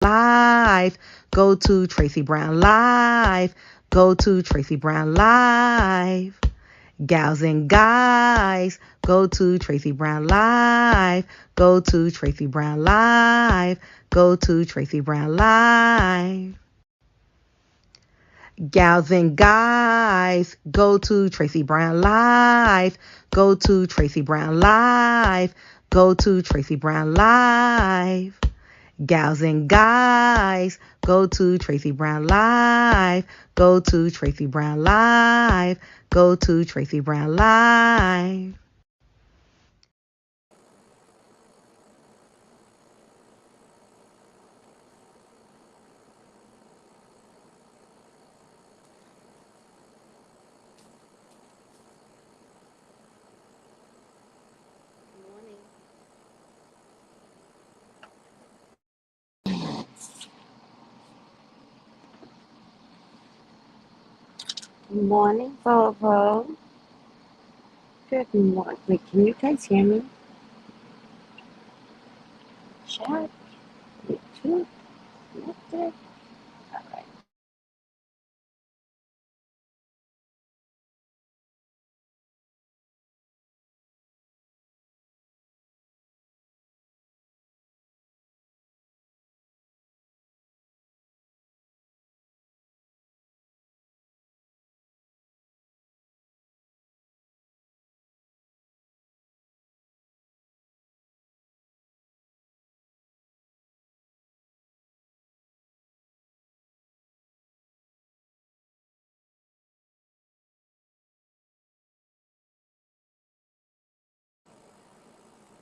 Live. Go to Tracey Brown Live. Go to Tracey Brown Live. Gals and guys, go to Tracey Brown Live. Go to Tracey Brown Live. Go to Tracey Brown Live. Gals and guys, go to Tracey Brown Live. Go to Tracey Brown Live. Go to Tracey Brown Live. Gals and guys, go to Tracey Brown Live. Go to Tracey Brown Live. Go to Tracey Brown Live. Good morning, Volvo. Good morning. Wait, can you guys hear me? Chat. YouTube. Connected. All right.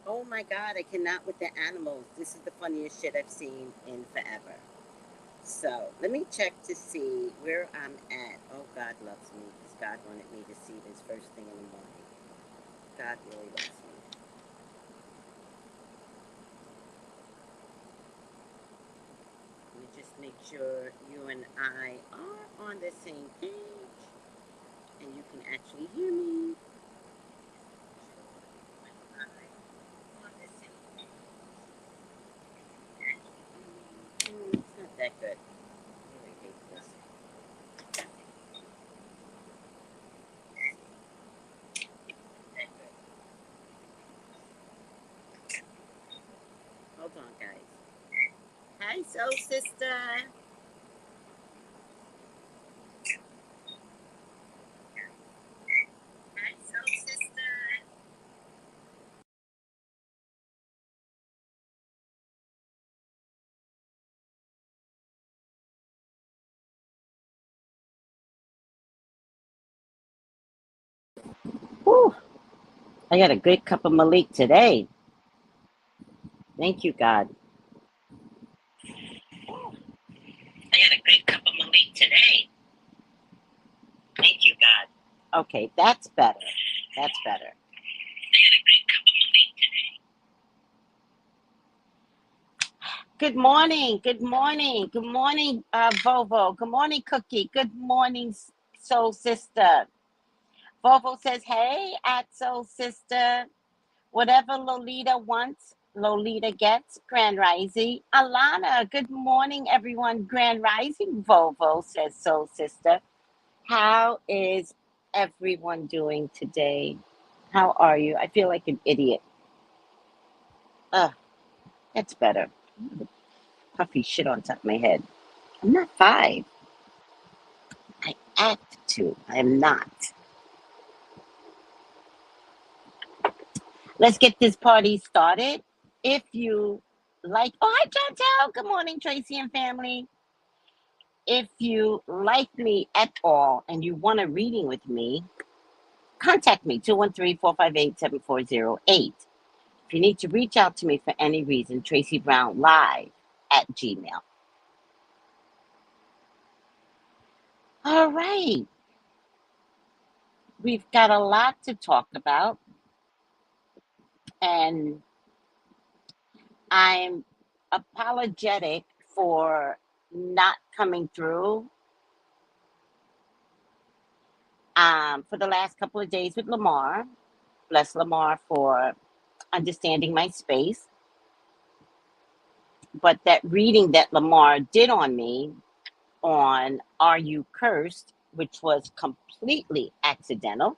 Oh my God, I cannot with the animals. This is the funniest shit I've seen in forever. So let me check to see where I'm at. Oh, God loves me because God wanted me to see this first thing in the morning. God really loves me. Let me just make sure you and I are on the same page and you can actually hear me. It's not that good. I really hate this. That good. Hold on, guys. Hi, soul sister. Hi, soul sister. Whew. I got a good cup of Malik today. Thank you, God. I got a good cup of Malik today. Thank you, God. Okay, that's better. That's better. Good morning. Good morning. Good morning, Vovo. Good morning, Cookie. Good morning, Soul Sister. Vovo says, hey, at Soul Sister. Whatever Lolita wants, Lolita gets. Grand Rising. Alana, good morning, everyone. Grand Rising, Vovo, says Soul Sister. How is everyone doing today? How are you? I feel like an idiot. Ugh, that's better. Puffy shit on top of my head. I'm not 5. I act to. I am not. Let's get this party started. If you like, oh, hi, Chantel. Good morning, Tracy and family. If you like me at all and you want a reading with me, contact me 213-458-7408. If you need to reach out to me for any reason, Tracy Brown Live at Gmail. All right. We've got a lot to talk about, and I'm apologetic for not coming through for the last couple of days with Lamar. Bless Lamar for understanding my space. But that reading that Lamar did on me on Are You Cursed, which was completely accidental,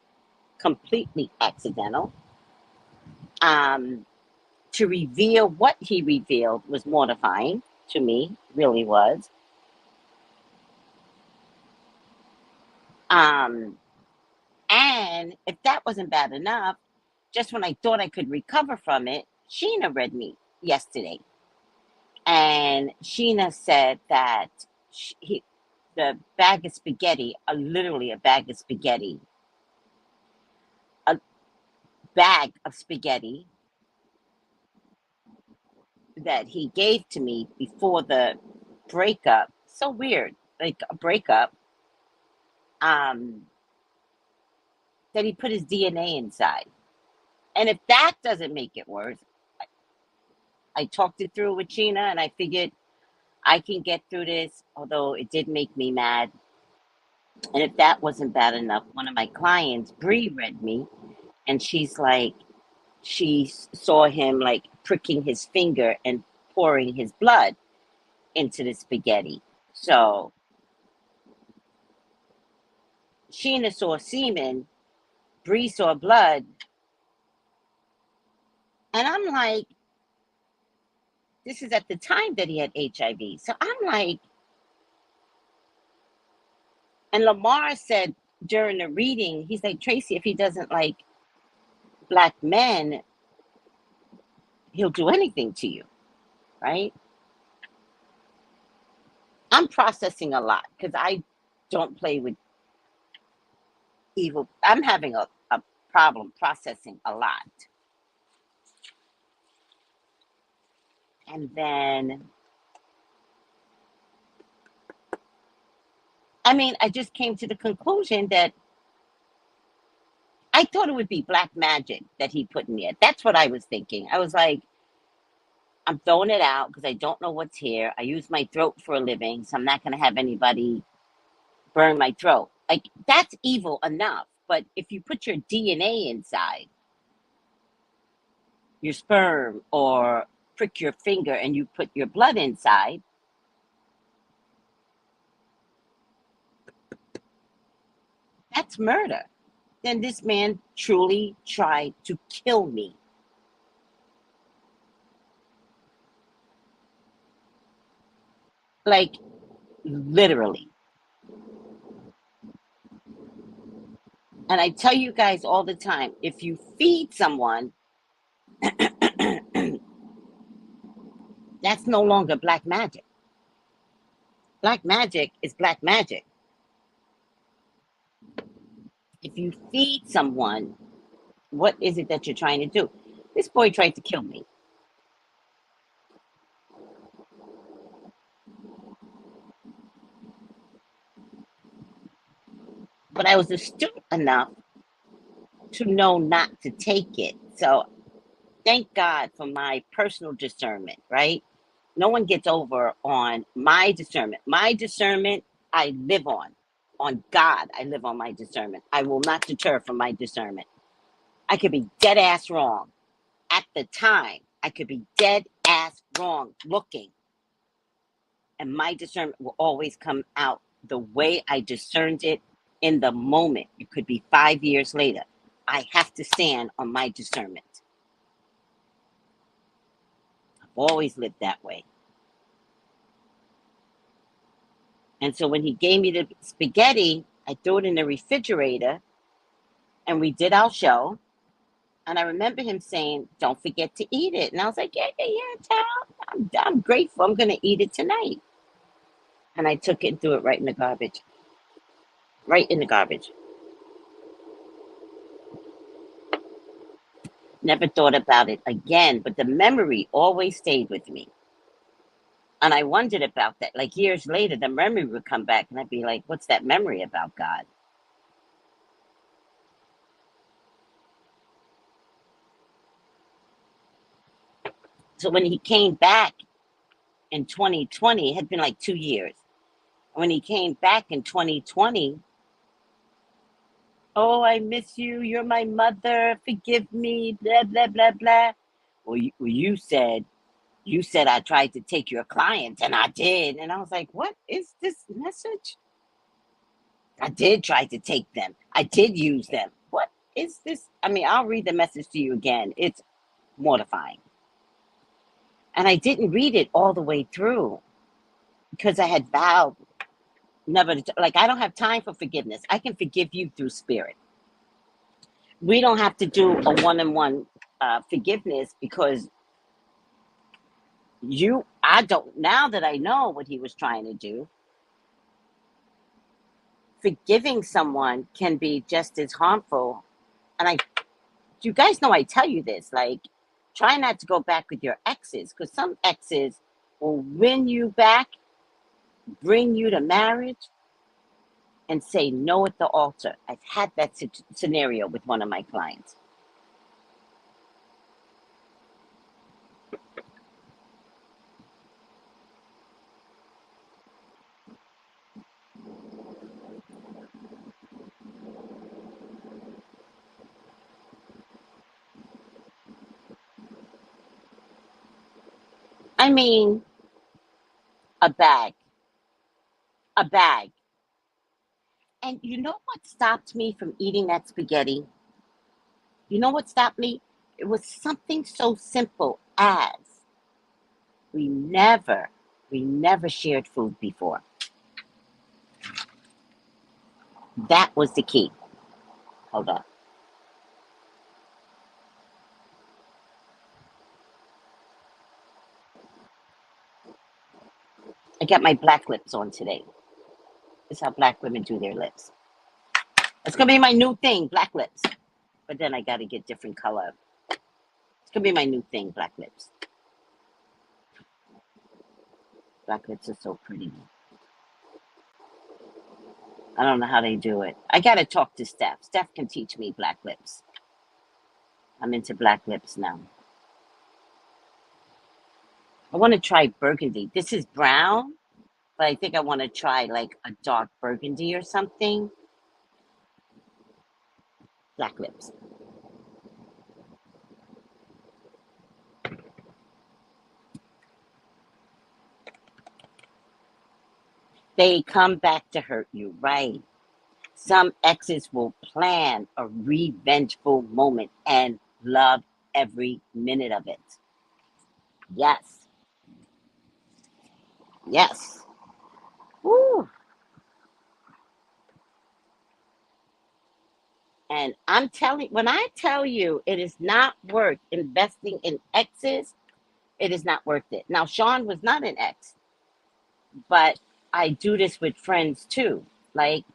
to reveal what he revealed was mortifying to me, really was. And if that wasn't bad enough, just when I thought I could recover from it, Sheena read me yesterday. And Sheena said that the bag of spaghetti, literally a bag of spaghetti, a bag of spaghetti that he gave to me before the breakup. So weird, like a breakup. That he put his DNA inside. And if that doesn't make it worse, I talked it through with Sheena and I figured I can get through this, although it did make me mad. And if that wasn't bad enough, one of my clients, Bree, read me and she's like, she saw him like pricking his finger and pouring his blood into the spaghetti. So Sheena saw semen, Bree saw blood, and I'm like, this is at the time that he had HIV. So I'm like, and Lamar said during the reading, he's like, Tracey, if he doesn't like black men, he'll do anything to you, right? I'm processing a lot because I don't play with evil. I'm having a problem processing a lot. And then, I mean, I just came to the conclusion that I thought it would be black magic that he put in there. That's what I was thinking. I was like, I'm throwing it out because I don't know what's here. I use my throat for a living, so I'm not going to have anybody burn my throat. Like, that's evil enough. But if you put your DNA inside, your sperm, or prick your finger and you put your blood inside, that's murder. Then this man truly tried to kill me. Like, literally. And I tell you guys all the time, if you feed someone, that's no longer black magic. Black magic is black magic. If you feed someone, what is it that you're trying to do? This boy tried to kill me. But I was astute enough to know not to take it. So thank God for my personal discernment, right? No one gets over on my discernment. My discernment, I live on. On God, I live on my discernment. I will not deter from my discernment. I could be dead ass wrong. At the time, I could be dead ass wrong looking. And my discernment will always come out the way I discerned it in the moment. It could be 5 years later. I have to stand on my discernment. I've always lived that way. And so when he gave me the spaghetti, I threw it in the refrigerator and we did our show. And I remember him saying, don't forget to eat it. And I was like, yeah, child. I'm grateful. I'm going to eat it tonight. And I took it and threw it right in the garbage. Right in the garbage. Never thought about it again. But the memory always stayed with me. And I wondered about that. Like years later, the memory would come back and I'd be like, what's that memory about, God? So when he came back in 2020, it had been like 2 years. When he came back in 2020, oh, I miss you. You're my mother. Forgive me. Blah, blah, blah, blah. Well, you said You said I tried to take your client, and I did. And I was like, what is this message? I did try to take them. I did use them. What is this? I mean, I'll read the message to you again. It's mortifying. And I didn't read it all the way through because I had vowed never to, like, I don't have time for forgiveness. I can forgive you through spirit. We don't have to do a one-on-one forgiveness because I don't, now that I know what he was trying to do, forgiving someone can be just as harmful. And you guys know I tell you this, like, try not to go back with your exes, because some exes will win you back, bring you to marriage, and say no at the altar. I've had that scenario with one of my clients. I mean, a bag, a bag. And you know what stopped me from eating that spaghetti? You know what stopped me? It was something so simple as we never, we never shared food before. That was the key. Hold on. I got my black lips on today. This is how black women do their lips. It's gonna be my new thing, black lips. But then I gotta get different color. It's gonna be my new thing, black lips. Black lips are so pretty. I don't know how they do it. I gotta talk to Steph. Steph can teach me black lips. I'm into black lips now. I want to try burgundy. This is brown, but I think I want to try like a dark burgundy or something. Black lips. They come back to hurt you, right? Some exes will plan a revengeful moment and love every minute of it. Yes. Yes. Woo. And when I tell you it is not worth investing in exes, it is not worth it. Now, Sean was not an ex, but I do this with friends too. Like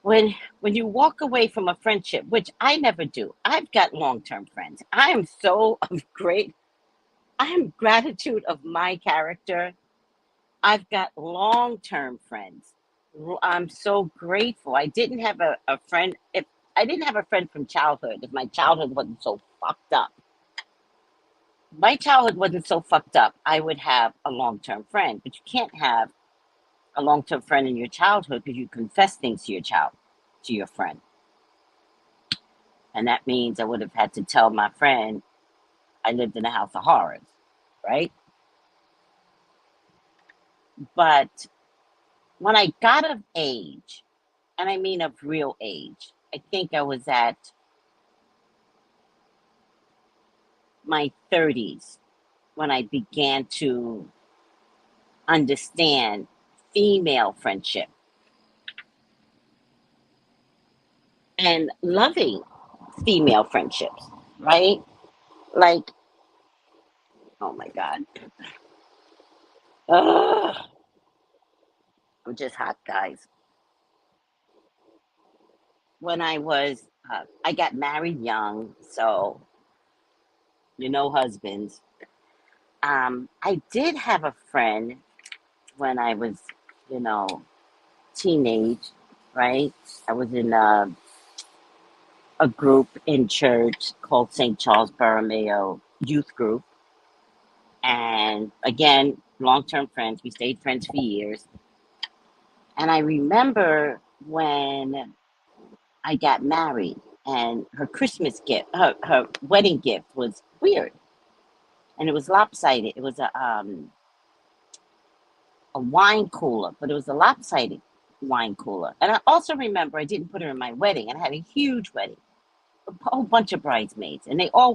when you walk away from a friendship, which I never do. I've got long-term friends. I am so great. I am gratitude of my character. I've got long-term friends. I'm so grateful. I didn't have a friend. If I didn't have a friend from childhood, if my childhood wasn't so fucked up, I would have a long-term friend. But you can't have a long-term friend in your childhood because you confess things to your friend. And that means I would have had to tell my friend I lived in a house of horrors, right? But when I got of age, and I mean of real age, I think I was at my 30s when I began to understand female friendship and loving female friendships, right? Like, oh my God. Ugh, I'm just hot, guys. I got married young, so husbands. I did have a friend when I was, you know, teenage, right? I was in a group in church called St. Charles Borromeo Youth Group. And again, long term friends. We stayed friends for years. And I remember when I got married and her Christmas gift, her wedding gift was weird. and it was lopsided. It was a wine cooler, but it was a lopsided wine cooler. And I also remember I didn't put her in my wedding, and I had a huge wedding, a whole bunch of bridesmaids, and they all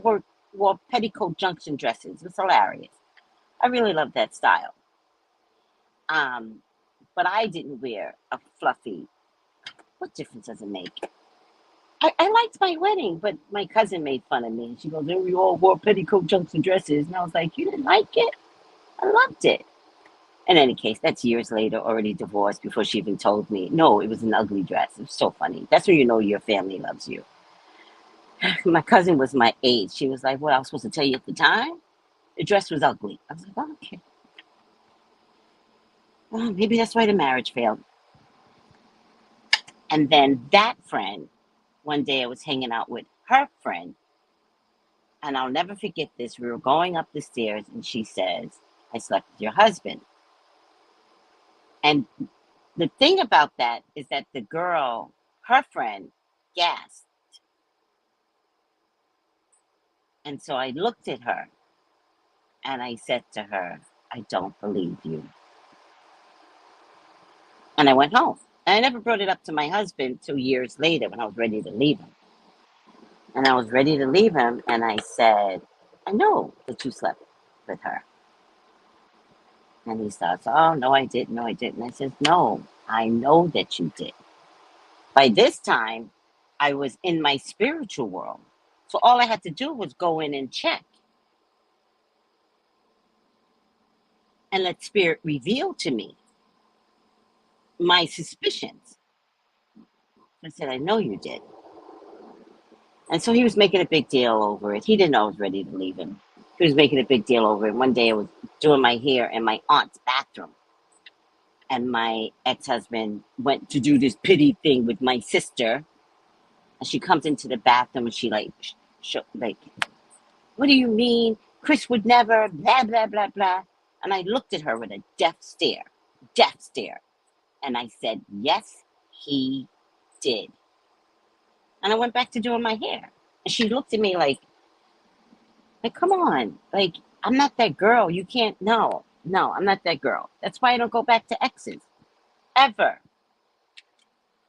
wore petticoat junction dresses. It was hilarious. I really loved that style. Um, but I didn't wear a fluffy. What difference does it make? I liked my wedding, but my cousin made fun of me. She goes, "Oh, we all wore petticoat junction dresses," and I was like, "You didn't like it? I loved it." In any case, that's years later, already divorced before she even told me. No, it was an ugly dress. It was so funny. That's when you know your family loves you. My cousin was my age. She was like, "What I was supposed to tell you at the time? The dress was ugly." I was like, "Oh, okay. Well, maybe that's why the marriage failed." And then that friend, one day I was hanging out with her friend, and I'll never forget this. We were going up the stairs, and she says, "I slept with your husband." And the thing about that is that the girl, her friend, gasped. And so I looked at her and I said to her, "I don't believe you." And I went home. And I never brought it up to my husband till years later when I was ready to leave him. And I was ready to leave him, and I said, "I know that you slept with her." And he starts, "Oh, no, I didn't. No, I didn't." I said, "No, I know that you did." By this time, I was in my spiritual world. So all I had to do was go in and check and let spirit reveal to me my suspicions. I said, "I know you did." And so he was making a big deal over it. He didn't know I was ready to leave him. He was making a big deal over it. One day I was doing my hair in my aunt's bathroom. And my ex-husband went to do this pity thing with my sister. And she comes into the bathroom and she like, "What do you mean? Chris would never, blah, blah, blah, blah." And I looked at her with a death stare, death stare. And I said, "Yes, he did." And I went back to doing my hair. And she looked at me like, "Come on. Like, I'm not that girl. You can't, no, no, I'm not that girl." That's why I don't go back to exes. Ever.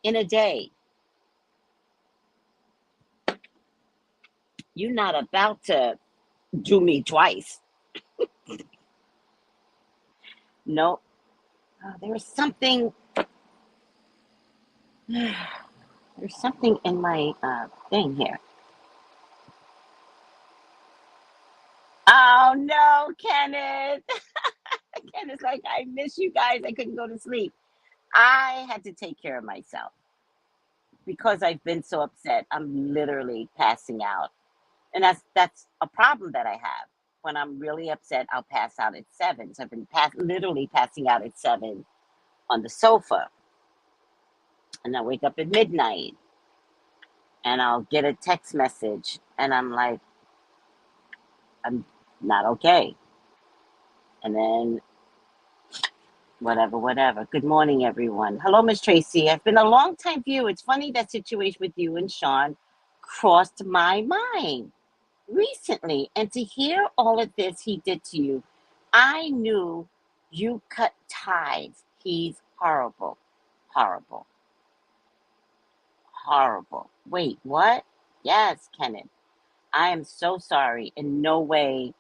In a day. You're not about to do me twice. No. There was something, there's something in my thing here. Oh no, Kenneth. Kenneth's like, "I miss you guys. I couldn't go to sleep." I had to take care of myself because I've been so upset. I'm literally passing out. And that's a problem that I have. When I'm really upset, I'll pass out at 7. So I've been literally passing out at 7 on the sofa. And I wake up at midnight and I'll get a text message and I'm like, "I'm not okay." And then whatever, whatever. Good morning, everyone. Hello, Miss Tracy. I've been a long time viewer. It's funny that situation with you and Sean crossed my mind recently. And to hear all of this he did to you, I knew you cut ties. He's horrible. Horrible. Horrible. Wait, what? Yes, Kenneth. I am so sorry. In no way.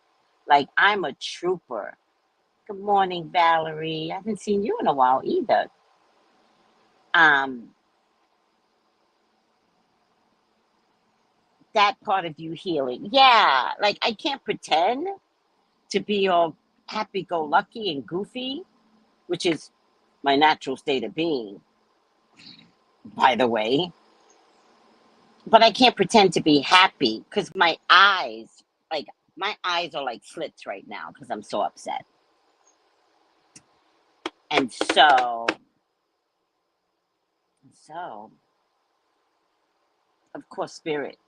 Like, I'm a trooper. Good morning, Valerie. I haven't seen you in a while either. Um, that part of you healing. Yeah, like I can't pretend to be all happy go lucky and goofy, which is my natural state of being, by the way. But I can't pretend to be happy because like my eyes are like slits right now because I'm so upset. And so, of course, spirit.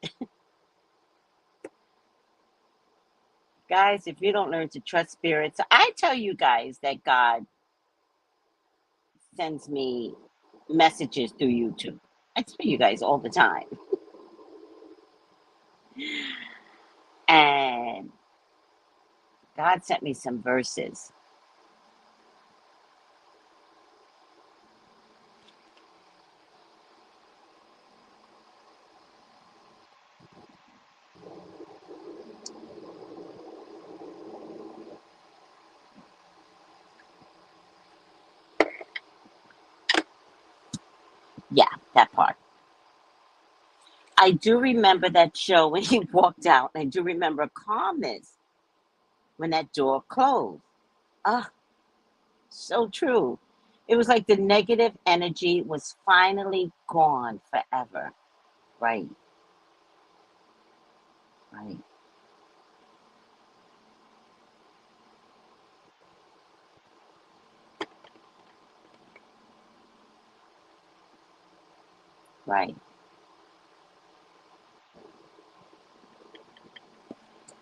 Guys, if you don't learn to trust spirits, I tell you guys that God sends me messages through YouTube. I tell you guys all the time. And God sent me some verses. Yeah, that part. I do remember that show when he walked out. I do remember calmness when that door closed. Ah, so true. It was like the negative energy was finally gone forever. Right, right, right.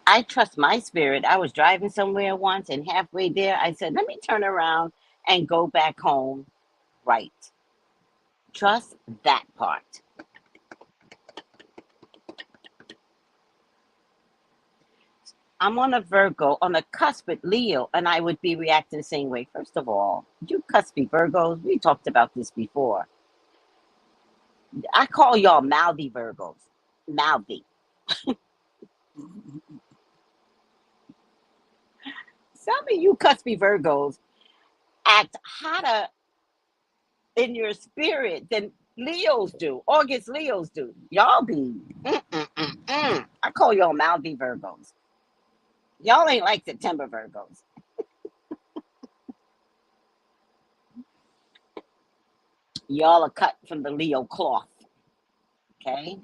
I trust my spirit. I was driving somewhere once and halfway there, I said, let me turn around and go back home. Right. Trust that part. I'm on a Virgo, on a cusp with Leo, and I would be reacting the same way. First of all, you cuspy Virgos, we talked about this before. I call y'all mouthy Virgos. Mouthy. Some of you cuspy Virgos act hotter in your spirit than Leos do. August Leos do. Y'all be. I call y'all mouthy Virgos. Y'all ain't like September Virgos. Y'all are cut from the Leo cloth. Okay.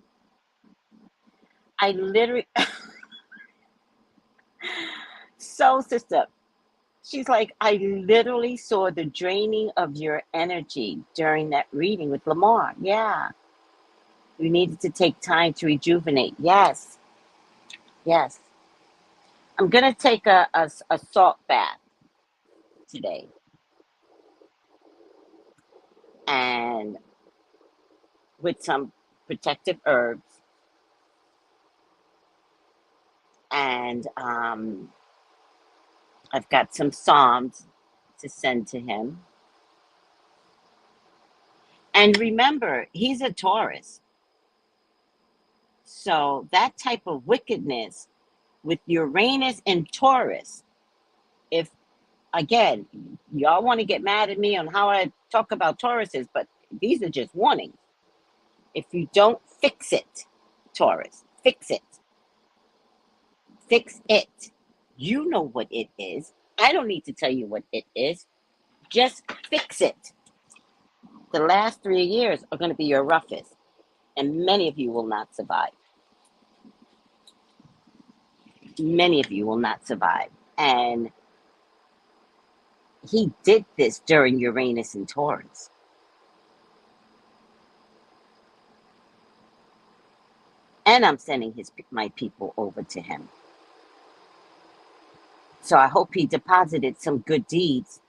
I literally. So, sister, she's like, I literally saw the draining of your energy during that reading with Lamar. Yeah. You needed to take time to rejuvenate. Yes. Yes. I'm going to take a salt bath today and with some protective herbs. And I've got some Psalms to send to him. And remember, he's a Taurus. So that type of wickedness with Uranus and Taurus, if again, y'all want to get mad at me on how I talk about Tauruses, but these are just warnings. If you don't fix it, Taurus, fix it. Fix it. You know what it is. I don't need to tell you what it is. Just fix it. The last 3 years are going to be your roughest, and many of you will not survive. Many of you will not survive. And he did this during Uranus and Taurus. And I'm sending my people over to him. So I hope he deposited some good deeds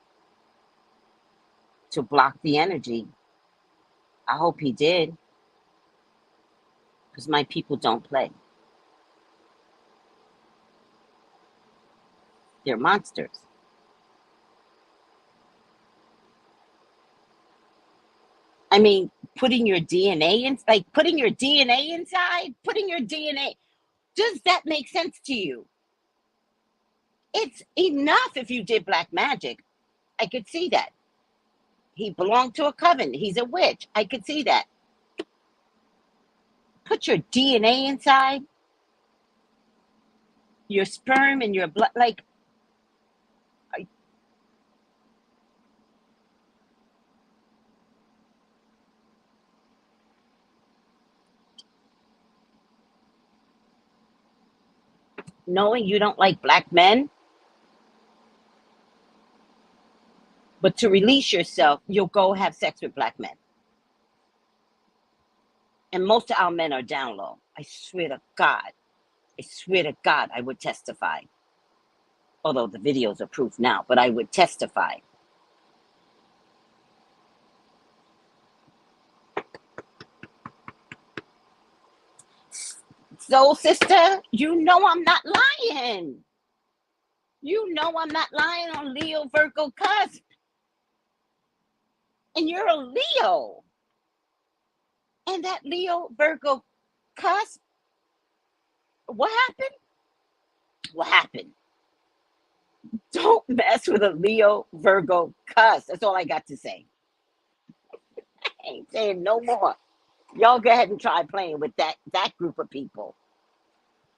to block the energy. I hope he did, because my people don't play. They're monsters. I mean, putting your DNA in, like putting your DNA inside, putting your DNA. Does that make sense to you? It's enough if you did black magic. I could see that. He belonged to a coven. He's a witch. I could see that. Put your DNA inside, your sperm and your blood. Like, knowing you don't like black men, but to release yourself, you'll go have sex with black men. And most of our men are down low. I swear to God. I swear to God, I would testify. Although the videos are proof now, but I would testify. So, sister, you know I'm not lying. You know I'm not lying on Leo Virgo cusp. And you're a Leo. And that Leo Virgo cusp, what happened? What happened? Don't mess with a Leo Virgo cusp. That's all I got to say. I ain't saying no more. Y'all go ahead and try playing with that group of people.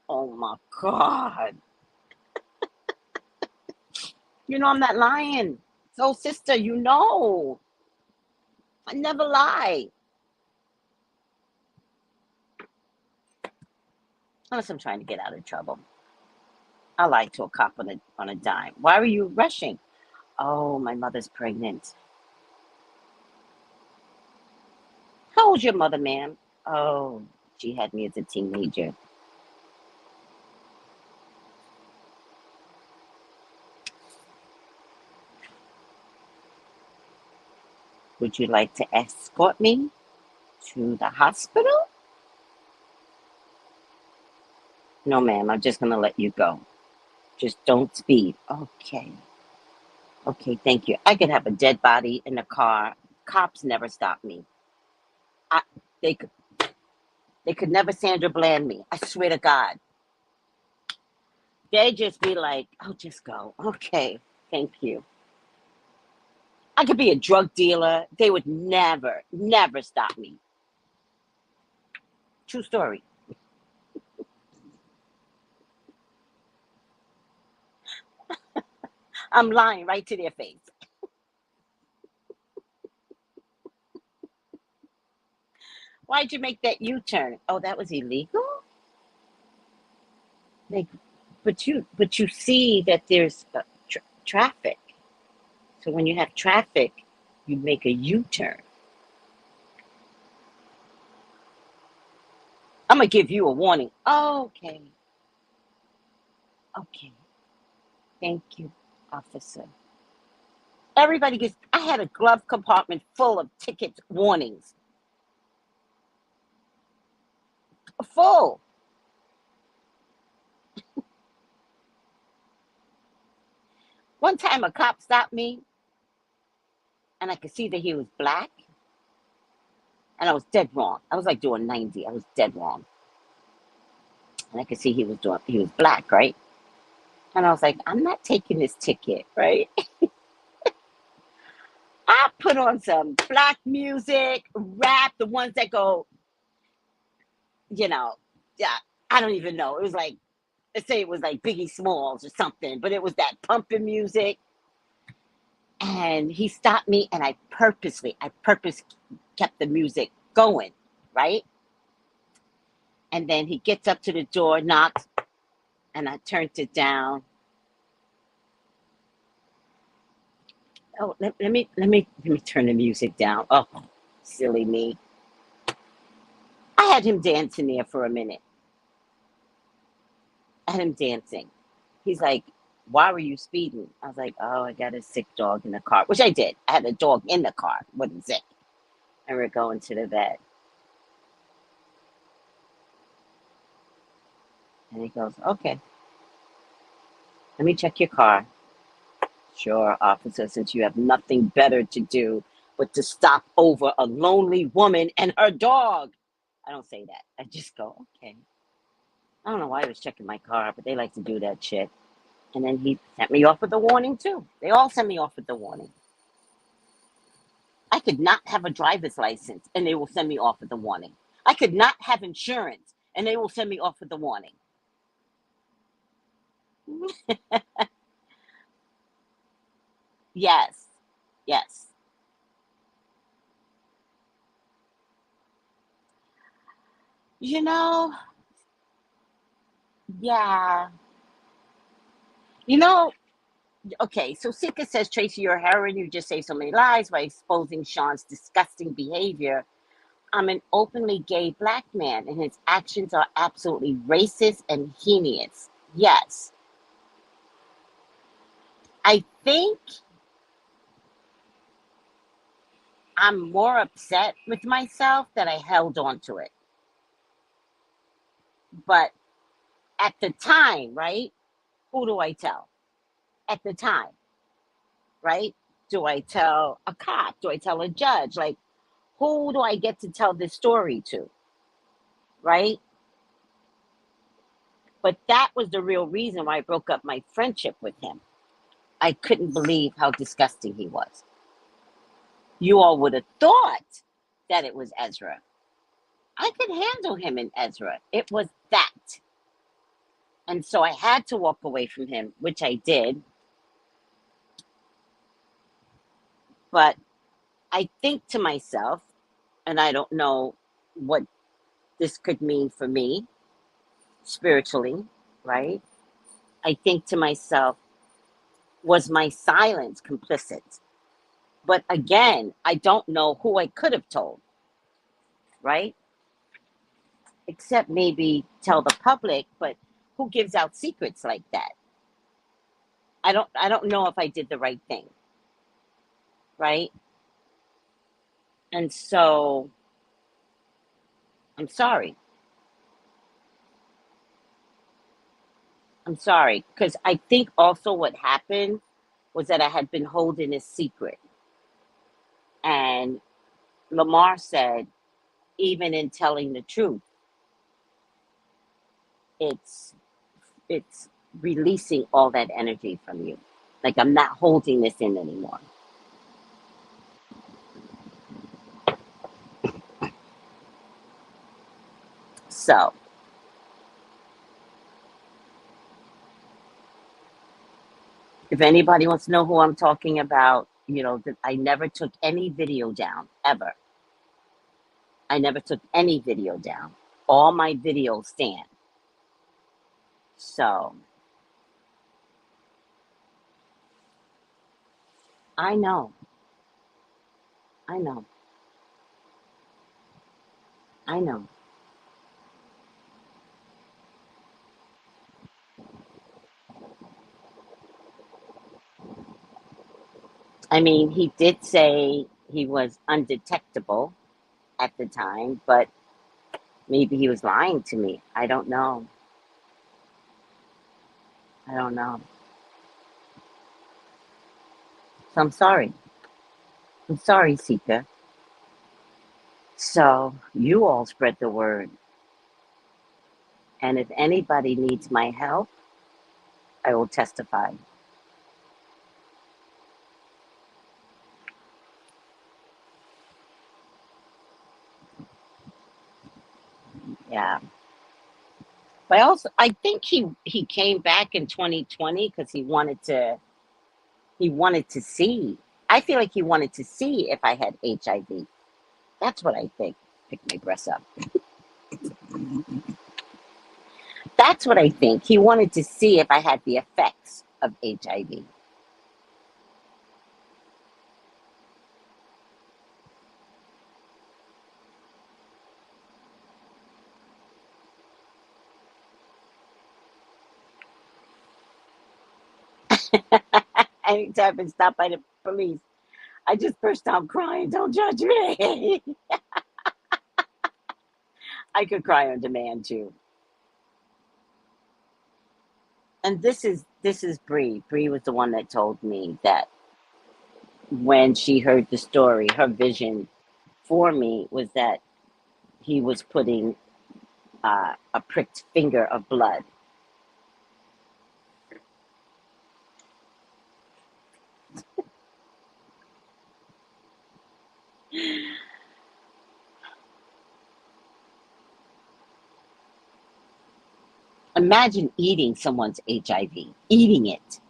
Oh my God. You know I'm not lying. So sister, you know. I never lie. Unless I'm trying to get out of trouble. I lied to a cop on a dime. Why were you rushing? Oh, my mother's pregnant. How old's your mother, ma'am? Oh, she had me as a teenager. Would you like to escort me to the hospital? No, ma'am, I'm just going to let you go. Just don't speed. Okay. Okay, thank you. I could have a dead body in the car. Cops never stop me. I, they could they could never Sandra Bland me. I swear to God. They just be like, oh, just go. Okay, thank you. I could be a drug dealer. They would never, never stop me. True story. I'm lying right to their face. Why'd you make that U-turn? Oh, that was illegal? Like, but you see that there's traffic. So when you have traffic, you make a U-turn. I'm gonna give you a warning. Okay. Okay. Thank you, officer. Everybody gets. I had a glove compartment full of tickets, warnings. Full. One time a cop stopped me and I could see that he was black and I was dead wrong. I was like doing 90. I was dead wrong. And I could see he was black, right? And I was like, I'm not taking this ticket, right? I put on some black music, rap, the ones that go, you know, yeah, I don't even know. It was like, let's say it was like Biggie Smalls or something, but it was that pumping music. And he stopped me and I purpose kept the music going, right? And then he gets up to the door, knocks, and I turned it down. Oh, let me turn the music down. Oh, silly me. I had him dancing there for a minute. I had him dancing. He's like, why were you speeding? I was like, oh, I got a sick dog in the car, which I did. I had a dog in the car, wasn't sick. And we're going to the vet. And he goes, okay, let me check your car. Sure, officer, since you have nothing better to do but to stop over a lonely woman and her dog. I don't say that. I just go, okay. I don't know why he was checking my car, but they like to do that shit. And then he sent me off with a warning, too. They all sent me off with the warning. I could not have a driver's license, and they will send me off with the warning. I could not have insurance, and they will send me off with the warning. Yes. Yes. You know, yeah. You know, okay, so Sika says, Tracy, you're a heroine. You just say so many lies by exposing Sean's disgusting behavior. I'm an openly gay black man, and his actions are absolutely racist and heinous. Yes. I think I'm more upset with myself that I held on to it. But at the time, right? Who do I tell? at the time, right? Do I tell a cop? Do I tell a judge? Like, who do I get to tell this story to, right? But that was the real reason why I broke up my friendship with him. I couldn't believe how disgusting he was. You all would have thought that it was Ezra. I could handle him and Ezra. It was that. And so I had to walk away from him, which I did. But I think to myself, and I don't know what this could mean for me spiritually, right? I think to myself, was my silence complicit? But again, I don't know who I could have told, right? Except maybe tell the public, but who gives out secrets like that? I don't know if I did the right thing, right? And so I'm sorry. I'm sorry. Because I think also what happened was that I had been holding a secret. And Lamar said, even in telling the truth, it's it's releasing all that energy from you. Like I'm not holding this in anymore. So if anybody wants to know who I'm talking about, that I never took any video down ever. I never took any video down. All my videos stand. So I know. I know. I know. I mean, he did say he was undetectable at the time, but maybe he was lying to me. I don't know. I don't know. So I'm sorry. I'm sorry, Seeker. So you all spread the word. And if anybody needs my help, I will testify. Yeah. But I think he came back in 2020 because he wanted to see. I feel like he wanted to see if I had HIV. That's what I think. Pick my breasts up. That's what I think. He wanted to see if I had the effects of HIV. Anytime I'm stopped by the police, I just burst out crying. Don't judge me. I could cry on demand too. And this is Bree. Bree was the one that told me that when she heard the story, her vision for me was that he was putting a pricked finger of blood. Imagine eating someone's HIV, eating it.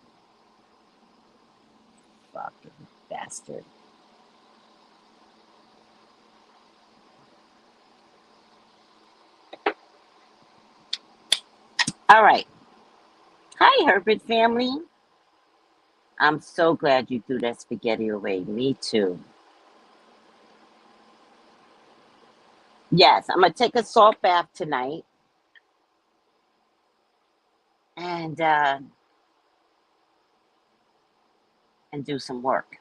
Fucking bastard. All right. Hi, Herbert family. I'm so glad you threw that spaghetti away. Me too. Yes, I'm gonna take a salt bath tonight and uh, and do some work.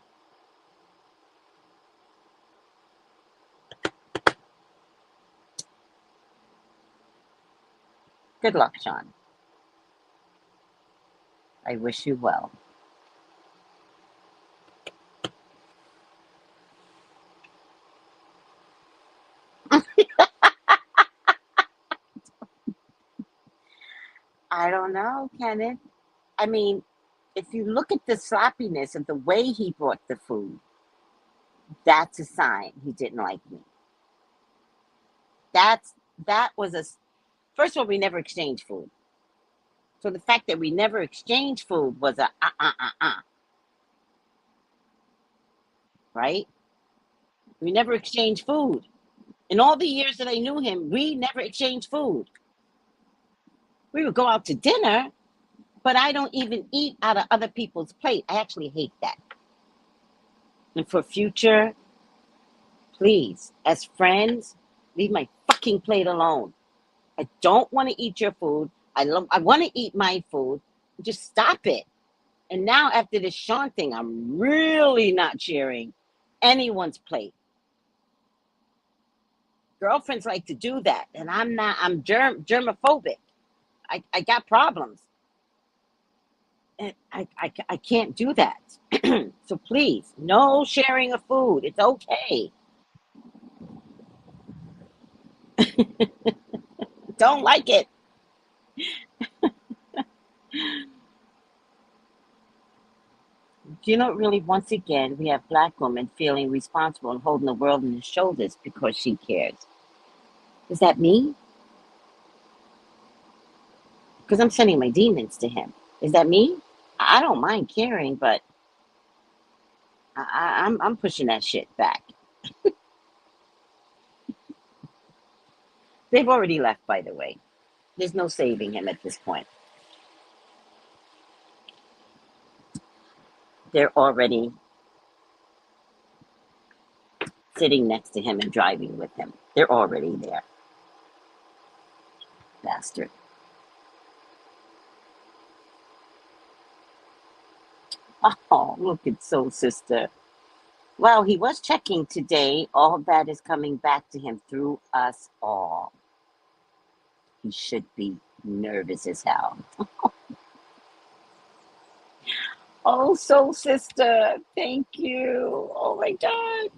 Good luck, Sean. I wish you well. I don't know, Kenneth. I mean, if you look at the sloppiness of the way he brought the food, that's a sign he didn't like me. That's that was a first of all, we never exchanged food. So the fact that we never exchanged food was a right? We never exchanged food. In all the years that I knew him, we never exchanged food. We would go out to dinner, but I don't even eat out of other people's plate. I actually hate that. And for future, please, as friends, leave my fucking plate alone. I don't want to eat your food. I want to eat my food. Just stop it. And now after this Sean thing, I'm really not sharing anyone's plate. Girlfriends like to do that, and I'm not. I'm germophobic. I got problems, and I can't do that. So please, no sharing of food. It's okay. Don't like it. You know, really, once again, we have black women feeling responsible and holding the world on their shoulders because she cares. Is that me? Because I'm sending my demons to him. Is that me? I don't mind caring, but I'm pushing that shit back. They've already left, by the way. There's no saving him at this point. They're already sitting next to him and driving with him. They're already there. Bastard. Oh, look at Soul Sister. Well, he was checking today. All that is coming back to him through us all. He should be nervous as hell. Oh, Soul Sister, thank you. Oh my God.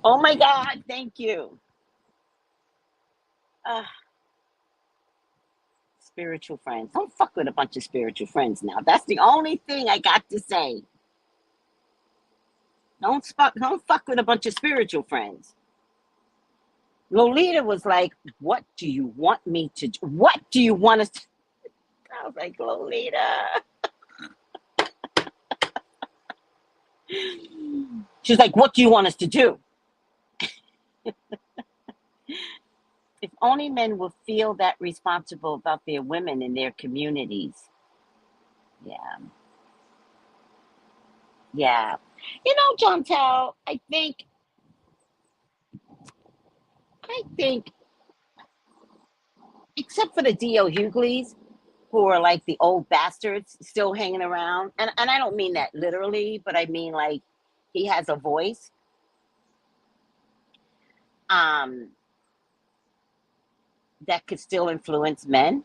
Oh my God, thank you. Uh, spiritual friends. Don't fuck with a bunch of spiritual friends now. That's the only thing I got to say. Don't fuck with a bunch of spiritual friends. Lolita was like, "What do you want me to do? What do you want us to?" I was like, Lolita. She's like, "What do you want us to do?" If only men will feel that responsible about their women in their communities. Yeah. Yeah. You know, John Tell, I think, except for the D.L. Hughleys, who are like the old bastards still hanging around, and I don't mean that literally, but I mean like he has a voice. Um, that could still influence men,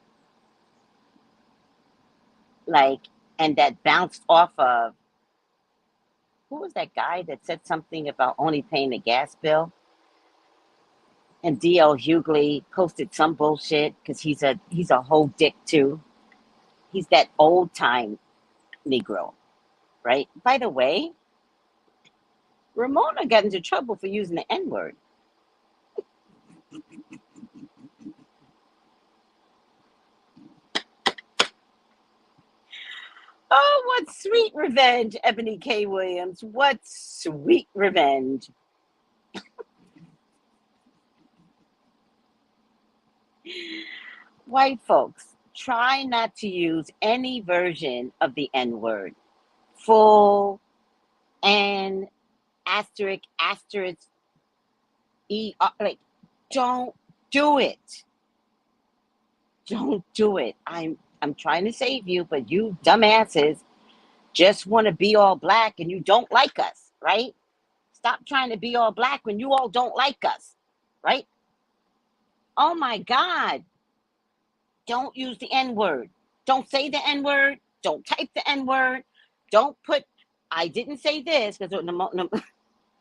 like, and that bounced off of who was that guy that said something about only paying the gas bill? And D.L. Hughley posted some bullshit because he's a whole dick too. He's that old time Negro, right? By the way, Ramona got into trouble for using the N-word. Oh, what sweet revenge, Ebony K. Williams. What sweet revenge. White folks, try not to use any version of the N word. Full, N, asterisk, asterisk, E, like, don't do it. Don't do it. I'm trying to save you, but you dumbasses just want to be all black and you don't like us, right? Stop trying to be all black when you all don't like us, right? Oh my God. Don't use the N word. Don't say the N word. Don't type the N word. Don't put, I didn't say this because no,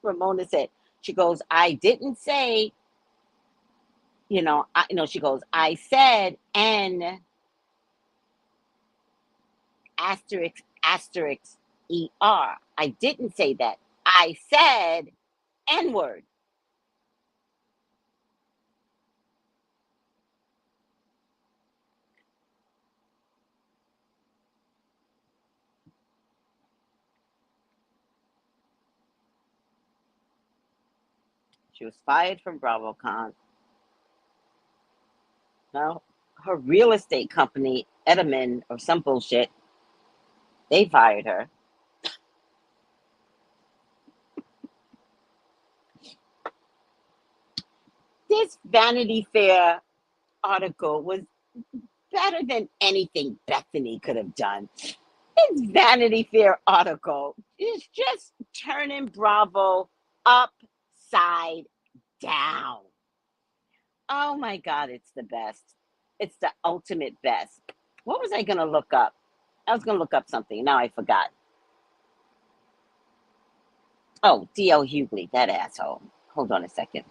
Ramona said, she goes, I didn't say, she goes, I said N asterisk asterisk ER. I didn't say that. I said N-word. She was fired from BravoCon. No, her real estate company, Edelman or some bullshit, they fired her. This Vanity Fair article was better than anything Bethany could have done. This Vanity Fair article is just turning Bravo upside down. Oh my God, it's the best. It's the ultimate best. What was I going to look up? I was going to look up something. Now I forgot. Oh, D.L. Hughley, that asshole. Hold on a second.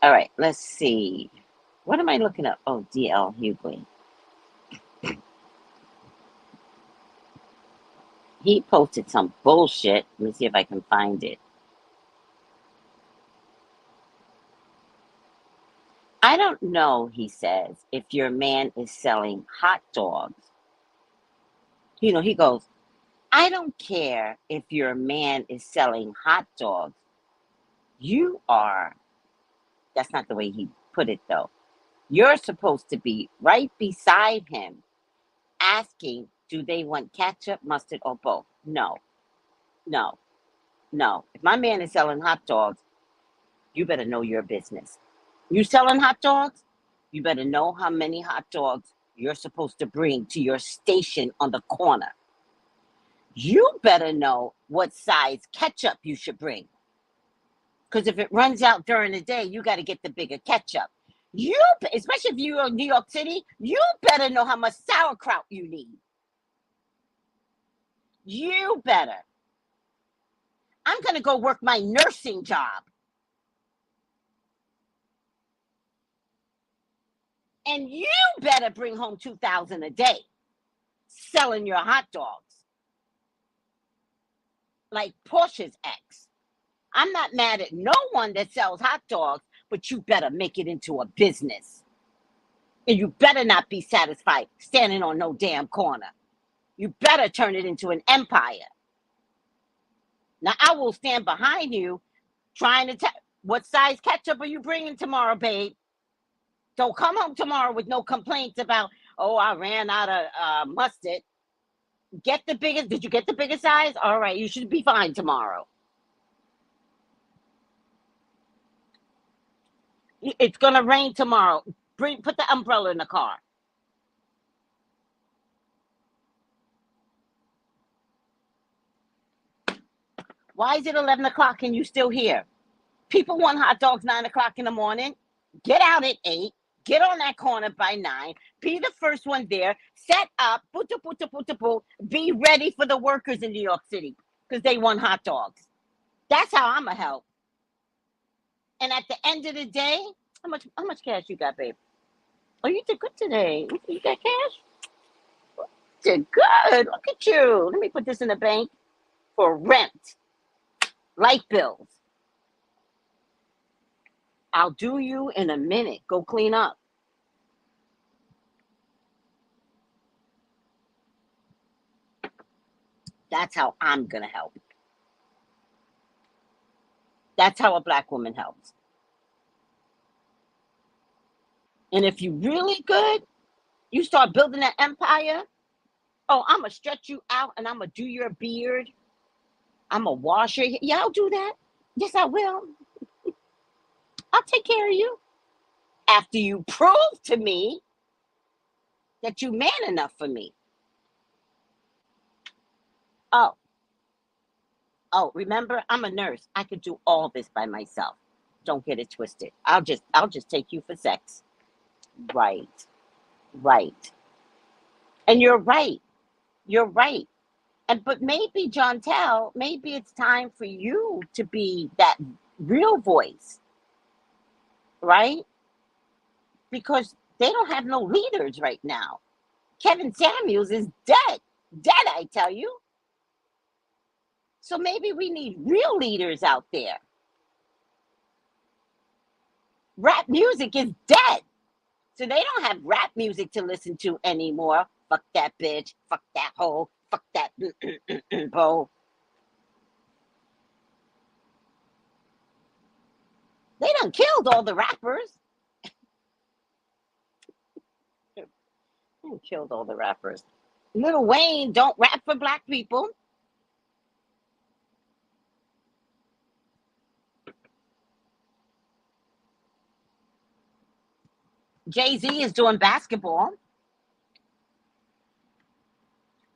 All right, let's see. What am I looking up? Oh, D.L. Hughley. He posted some bullshit. Let me see if I can find it. I don't know, he says, if your man is selling hot dogs. He goes, I don't care if your man is selling hot dogs. You are, that's not the way he put it though. You're supposed to be right beside him asking, do they want ketchup, mustard, or both? No, no, no. If my man is selling hot dogs, you better know your business. You selling hot dogs? You better know how many hot dogs you're supposed to bring to your station on the corner. You better know what size ketchup you should bring. Because if it runs out during the day, you got to get the bigger ketchup. Especially if you're in New York City, you better know how much sauerkraut you need. You better. I'm going to go work my nursing job. And you better bring home $2,000 a day selling your hot dogs. Like Portia's ex. I'm not mad at no one that sells hot dogs, but you better make it into a business. And you better not be satisfied standing on no damn corner. You better turn it into an empire. Now, I will stand behind you trying to tell what size ketchup are you bringing tomorrow, babe? Don't come home tomorrow with no complaints about, oh, I ran out of mustard. Get the biggest. Did you get the biggest size? All right, you should be fine tomorrow. It's going to rain tomorrow. Put the umbrella in the car. Why is it 11 o'clock and you still here? People want hot dogs 9 o'clock in the morning. Get out at 8. Get on that corner by 9. Be the first one there. Set up. Be ready for the workers in New York City because they want hot dogs. That's how I'm going to help. And at the end of the day, how much cash you got, babe? Oh, you did good today. You got cash? You did good. Look at you. Let me put this in the bank for rent, light bills. I'll do you in a minute. Go clean up. That's how I'm going to help. That's how a black woman helps. And if you really good, you start building that empire. Oh, I'm going to stretch you out and I'm going to do your beard. I'm going to wash your hair. Yeah, I'll do that. Yes, I will. I'll take care of you after you prove to me that you man enough for me. Oh, oh, remember, I'm a nurse. I could do all this by myself. Don't get it twisted. I'll just take you for sex. Right. Right. And you're right. You're right. And but maybe, John Tell, maybe it's time for you to be that real voice, right? Because they don't have no leaders right now. Kevin Samuels is dead. Dead, I tell you. So maybe we need real leaders out there. Rap music is dead. So they don't have rap music to listen to anymore. Fuck that bitch. Fuck that hoe. Fuck that bo. They done killed all the rappers. They done killed all the rappers. Lil Wayne don't rap for black people. Jay-Z is doing basketball.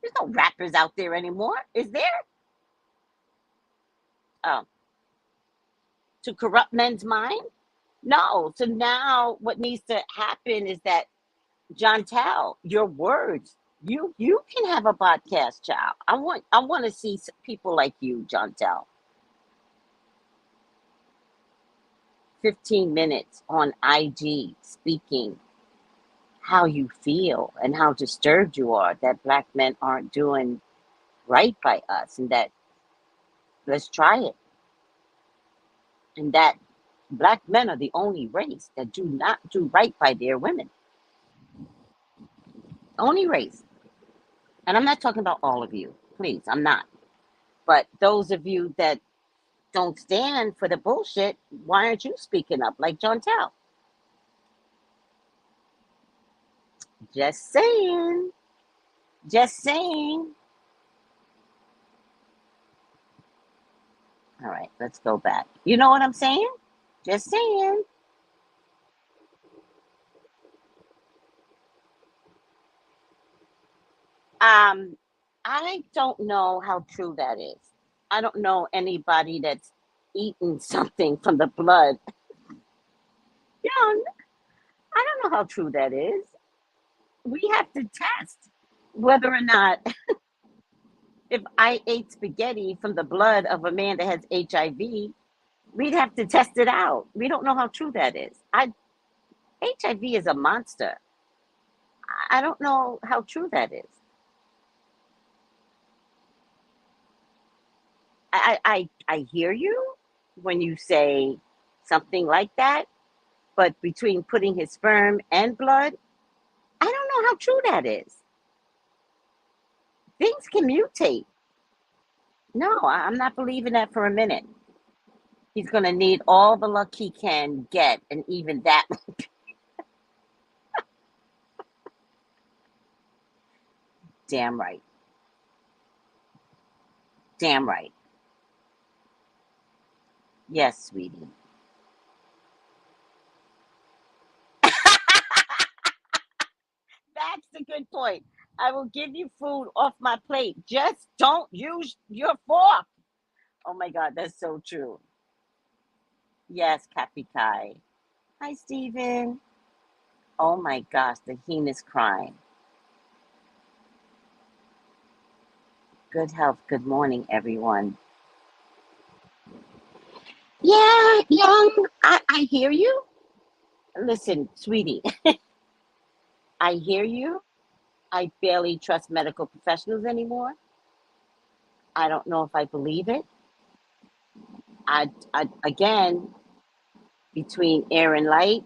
There's no rappers out there anymore. Is there? Oh, to corrupt men's mind? No. So now what needs to happen is that John Tell, your words. You can have a podcast, child. I want to see people like you, John Tell. 15 minutes on IG speaking how you feel and how disturbed you are that black men aren't doing right by us, and that let's try it, and that black men are the only race that do not do right by their women. Only race. And I'm not talking about all of you, please, I'm not. But those of you that don't stand for the bullshit, why aren't you speaking up like John Tell? Just saying. Just saying. All right, let's go back. You know what I'm saying? Just saying. Um, I don't know how true that is. I don't know anybody that's eaten something from the blood. You know, I don't know how true that is. We have to test whether or not if I ate spaghetti from the blood of a man that has HIV, we'd have to test it out. We don't know how true that is. HIV is a monster. I don't know how true that is. I hear you when you say something like that, but between putting his sperm and blood, I don't know how true that is. Things can mutate. No, I'm not believing that for a minute. He's going to need all the luck he can get, and even that. Damn right. Damn right. Yes, sweetie. That's a good point. I will give you food off my plate. Just don't use your fork. Oh my God, that's so true. Yes, Cappy Kai. Hi, Steven. Oh my gosh, the heinous crime. Good health. Good morning, everyone. Yeah, young. I hear you. Listen, sweetie, I hear you. I barely trust medical professionals anymore. I don't know if I believe it. I again, between air and light,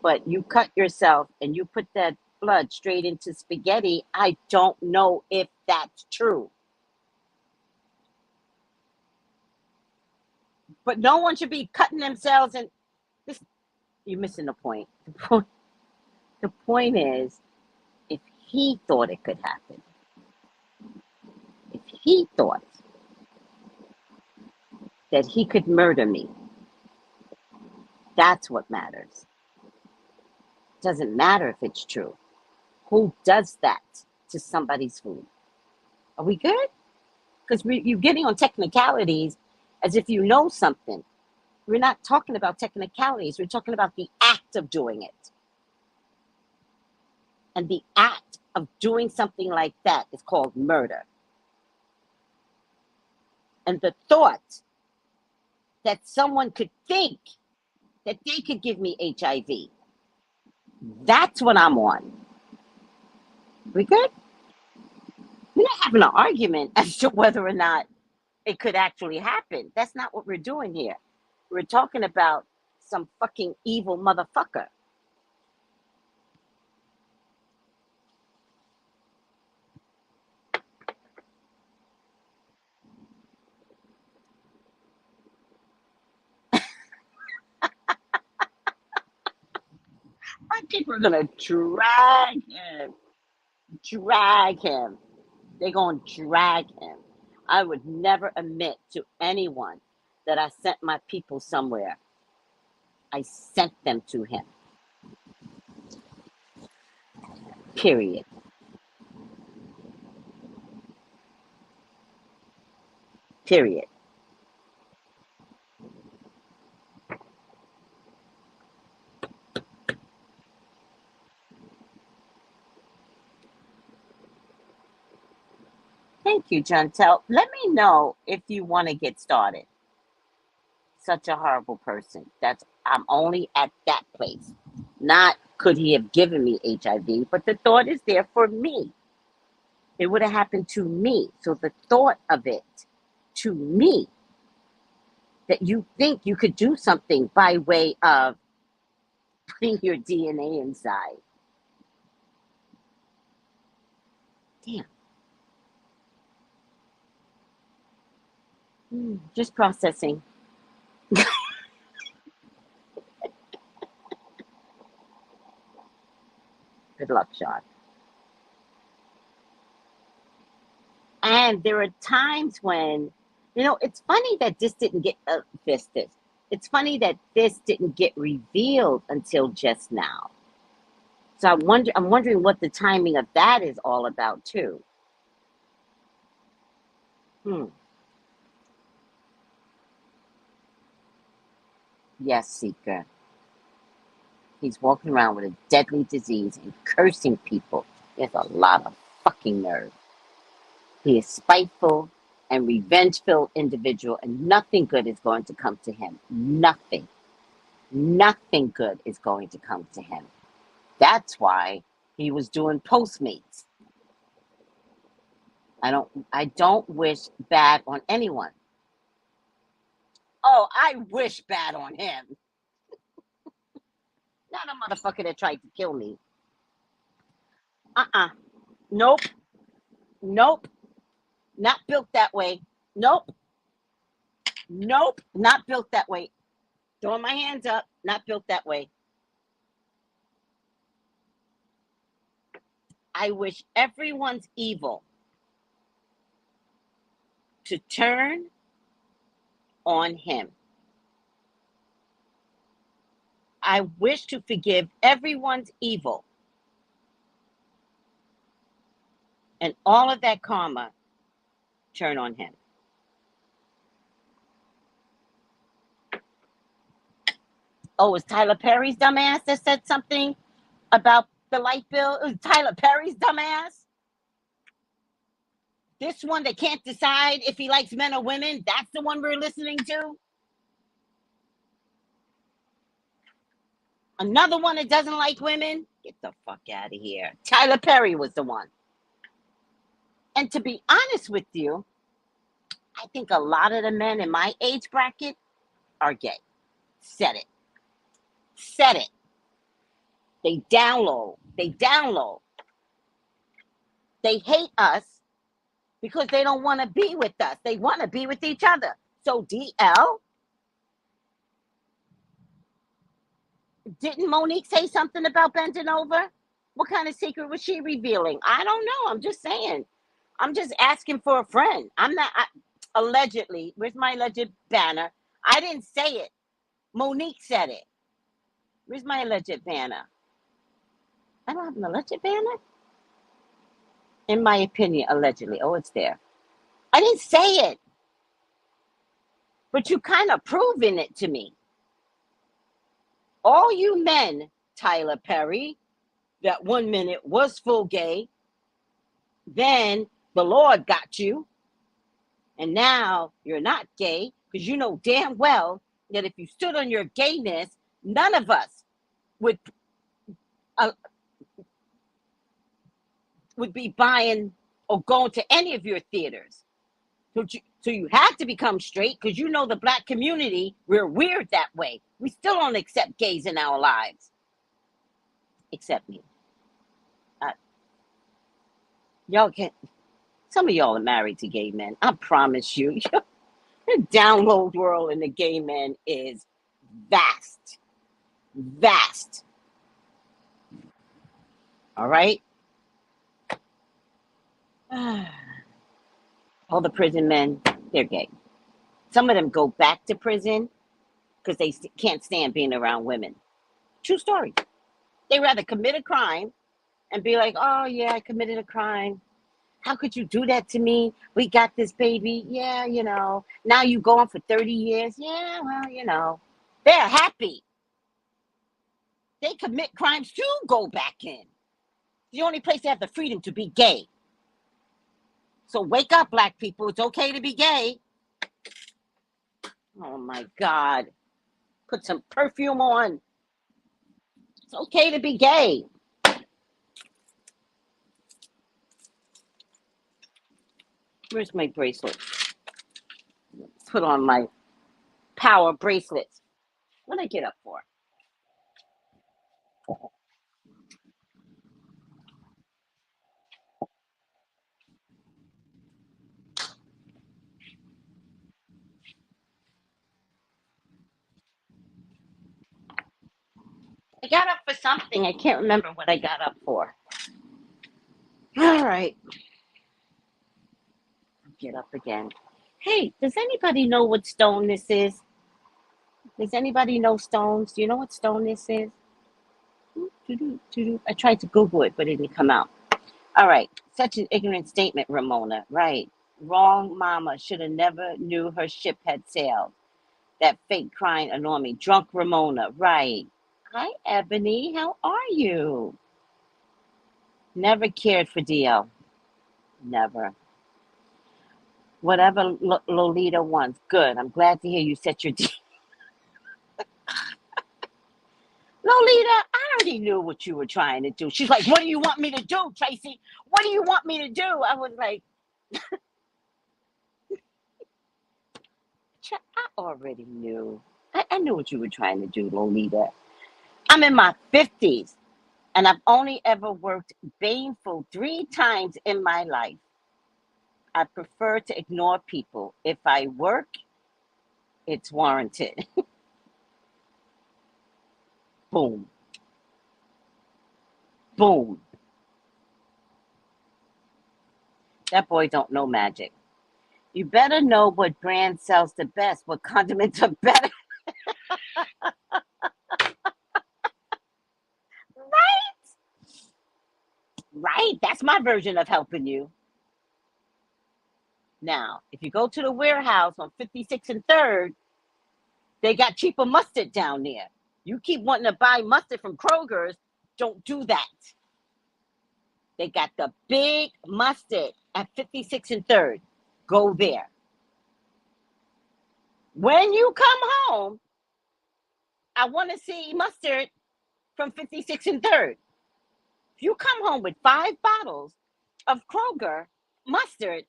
but you cut yourself and you put that blood straight into spaghetti. I don't know if that's true. But no one should be cutting themselves, and this, you're missing the point. The point is, if he thought it could happen, if he thought that he could murder me, That's what matters. Doesn't matter if it's true. Who does that to somebody's food? Are we good? Because you're getting on technicalities as if you know something. We're not talking about technicalities. We're talking about the act of doing it. And the act of doing something like that is called murder. And the thought that someone could think that they could give me HIV, that's what I'm on. We good? We're not having an argument as to whether or not it could actually happen. That's not what we're doing here. We're talking about some fucking evil motherfucker. I think we're gonna drag him. Drag him. They're gonna drag him. I would never admit to anyone that I sent my people somewhere. I sent them to him. Period. Period. Thank you, Chantel. Let me know if you want to get started. Such a horrible person. I'm only at that place. Not could he have given me HIV, but the thought is there for me. It would have happened to me. So the thought of it to me, that you think you could do something by way of putting your DNA inside. Damn. Just processing. Good luck, Sean. And there are times when, it's funny that this didn't get It's funny that this didn't get revealed until just now. So I'm wondering what the timing of that is all about too. Yes, Seeker. He's walking around with a deadly disease and cursing people. He has a lot of fucking nerve. He is spiteful and revengeful individual, and nothing good is going to come to him. Nothing. Nothing good is going to come to him. That's why he was doing Postmates. I don't wish bad on anyone. Oh, I wish bad on him. Not a motherfucker that tried to kill me. Nope. Nope. Not built that way. Nope. Nope. Not built that way. Throwing my hands up. Not built that way. I wish everyone's evil to turn on him. I wish to forgive everyone's evil. And all of that karma turn on him. Oh, it was Tyler Perry's dumbass that said something about the light bill? It was Tyler Perry's dumbass? This one that can't decide if he likes men or women, that's the one we're listening to? Another one that doesn't like women? Get the fuck out of here. Tyler Perry was the one. And to be honest with you, I think a lot of the men in my age bracket are gay. Said it. Said it. They download. They hate us because they don't want to be with us. They want to be with each other. So DL, didn't Monique say something about bending over? What kind of secret was she revealing? I don't know. I'm just saying. I'm just asking for a friend. Allegedly, where's my alleged banner? I didn't say it. Monique said it. Where's my alleged banner? I don't have an alleged banner? In my opinion, allegedly. Oh, it's there. I didn't say it, but you kind of proving it to me. All you men, Tyler Perry, that 1 minute was full gay, then the Lord got you, and now you're not gay because you know damn well that if you stood on your gayness, none of us would uh, would be buying or going to any of your theaters. So you had to become straight because you know the black community, we're weird that way. We still don't accept gays in our lives. Except me. Y'all can't. Some of y'all are married to gay men. I promise you. The download world in the gay men is vast. Vast. All right? All the prison men, they're gay. Some of them go back to prison because they can't stand being around women. True story. They rather commit a crime and be like, oh, yeah, I committed a crime. How could you do that to me? We got this baby. Yeah, Now you go on for 30 years. Yeah, well. They're happy. They commit crimes to go back in. The only place they have the freedom to be gay. So wake up, black people. It's okay to be gay. Oh, my God. Put some perfume on. It's okay to be gay. Where's my bracelet? Put on my power bracelets. What did I get up for? I got up for something. I can't remember what I got up for. All right. Get up again. Hey, does anybody know what stone this is? Does anybody know stones? Do you know what stone this is? I tried to Google it, but it didn't come out. All right. Such an ignorant statement, Ramona. Right. Wrong, mama. Should have never knew her ship had sailed. That fake crying annoyed me. Drunk Ramona. Right. Hi, Ebony. How are you? Never cared for DL. Never. Whatever Lolita wants. Good. I'm glad to hear you set your Lolita, I already knew what you were trying to do. She's like, what do you want me to do, Tracey? What do you want me to do? I was like, I already knew. I knew what you were trying to do, Lolita. I'm in my 50s, and I've only ever worked baneful 3 times in my life. I prefer to ignore people. If I work, it's warranted. Boom. Boom. That boy don't know magic. You better know what brand sells the best, what condiments are better. Right? That's my version of helping you. Now, if you go to the warehouse on 56 and 3rd, they got cheaper mustard down there. You keep wanting to buy mustard from Kroger's, don't do that. They got the big mustard at 56 and 3rd. Go there. When you come home, I want to see mustard from 56 and 3rd. If you come home with 5 bottles of Kroger mustard,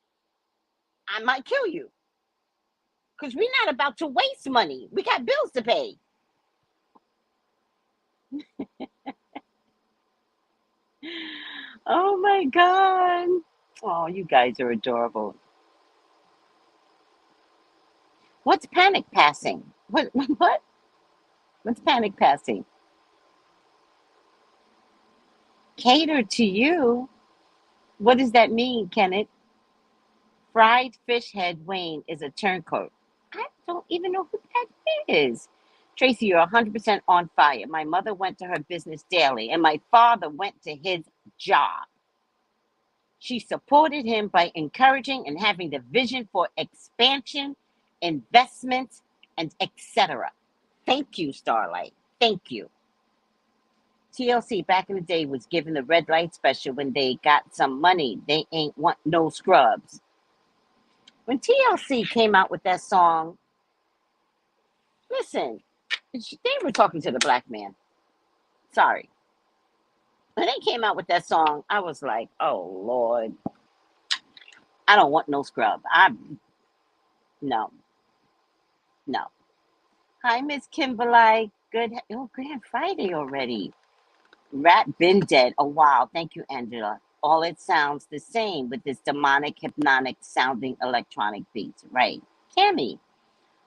I might kill you. Because we're not about to waste money. We got bills to pay. Oh my God. Oh, you guys are adorable. What's panic passing? What? What's panic passing? Cater to you? What does that mean, Kenneth? Fried fish head Wayne is a turncoat. I don't even know who that is. Tracey, you're 100% on fire. My mother went to her business daily, and my father went to his job. She supported him by encouraging and having the vision for expansion, investments, and etc. Thank you, Starlight. Thank you. TLC back in the day was given the red light special when they got some money. They ain't want no scrubs. When TLC came out with that song, listen, they were talking to the black man. Sorry. When they came out with that song, I was like, oh Lord, I don't want no scrub. No, no. Hi, Miss Kimberly. Good. Oh, Grand Friday already. Rat been dead a while. Thank you, Angela. All it sounds the same with this demonic, hypnotic sounding electronic beats. Right. Cammy,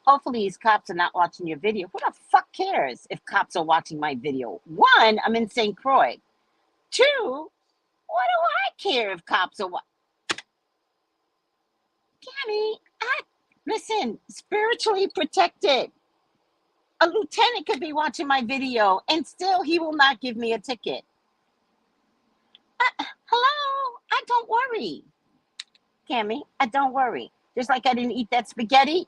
hopefully these cops are not watching your video. Who the fuck cares if cops are watching my video? One, I'm in St. Croix. Two, what do I care if cops are watching? Cammy, listen, spiritually protected. A lieutenant could be watching my video and still he will not give me a ticket. Hello, I don't worry. Cammy, I don't worry. Just like I didn't eat that spaghetti,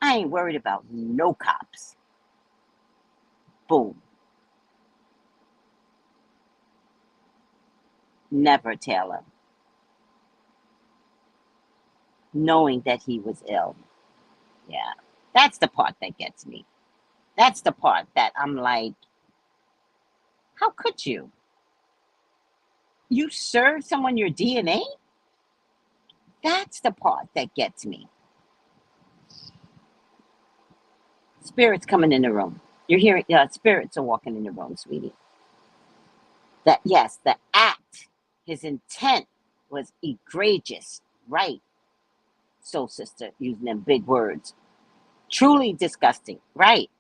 I ain't worried about no cops. Boom. Never, Taylor. Knowing that he was ill. Yeah. That's the part that gets me. That's the part that I'm like, how could you? You serve someone your DNA? That's the part that gets me. Spirits coming in the room. You're hearing, spirits are walking in the room, sweetie. That, yes, the act, his intent was egregious, right? Soul sister, using them big words. Truly disgusting, right?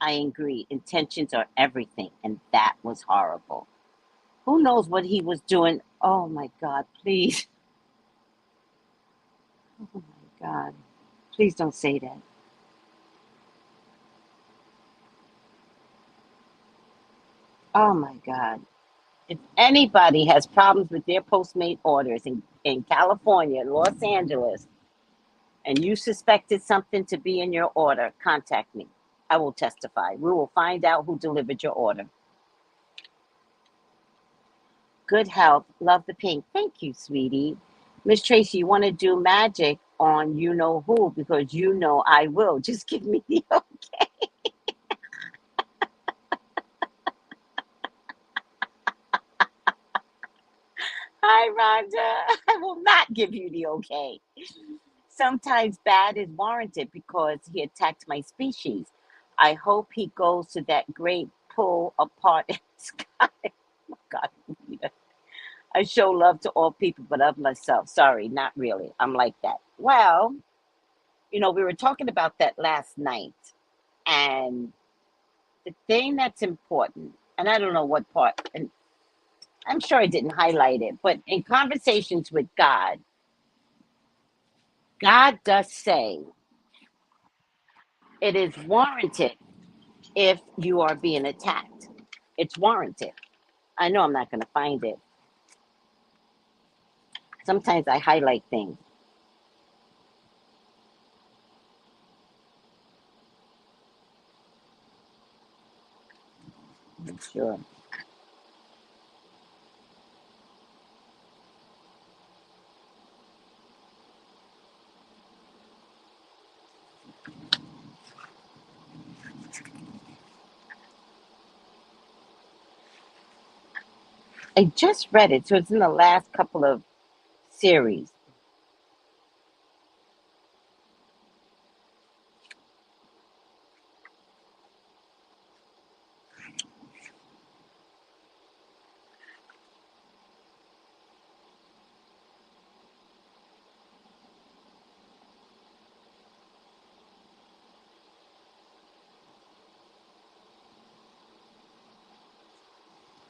I agree. Intentions are everything, and that was horrible. Who knows what he was doing? Oh my God, please. Oh my God. Please don't say that. Oh my God. If anybody has problems with their Postmate orders in California, Los Angeles, and you suspected something to be in your order, contact me. I will testify. We will find out who delivered your order. Good health. Love the pink. Thank you, sweetie. Miss Tracy, you want to do magic on you know who because you know I will. Just give me the okay. Hi, Rhonda. I will not give you the okay. Sometimes bad is warranted because he attacked my species. I hope he goes to that great pull apart in the sky. Oh, God, I show love to all people, but of myself. Sorry, not really. I'm like that. Well, we were talking about that last night. And the thing that's important, and I don't know what part, and I'm sure I didn't highlight it, but in conversations with God, God does say it is warranted if you are being attacked. It's warranted. I know I'm not going to find it. Sometimes I highlight things. I'm sure. I just read it, so it's in the last couple of series.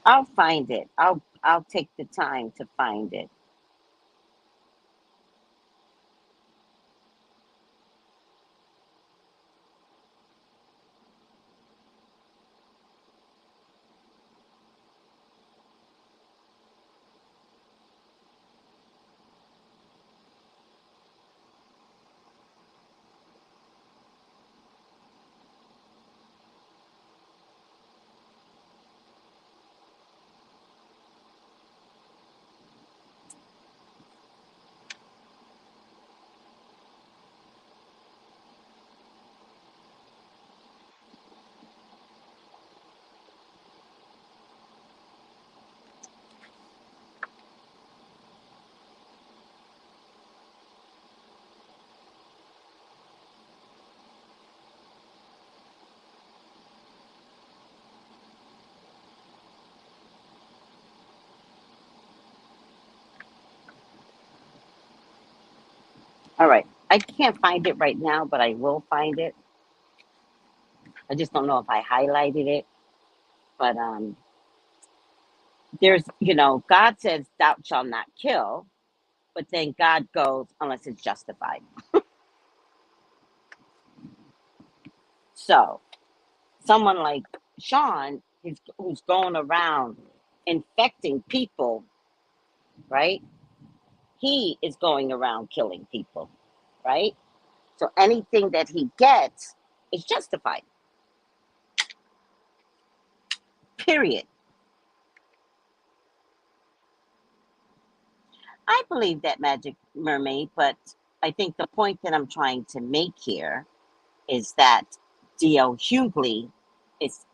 I'll find it. I'll take the time to find it. All right. I can't find it right now, but I will find it. I just don't know if I highlighted it. But there's, God says, thou shalt not kill, but then God goes, unless it's justified. So someone like Sean, who's going around infecting people, right? He is going around killing people, right? So anything that he gets is justified, period. I believe that Magic Mermaid, but I think the point that I'm trying to make here is that D.L. Hughley is,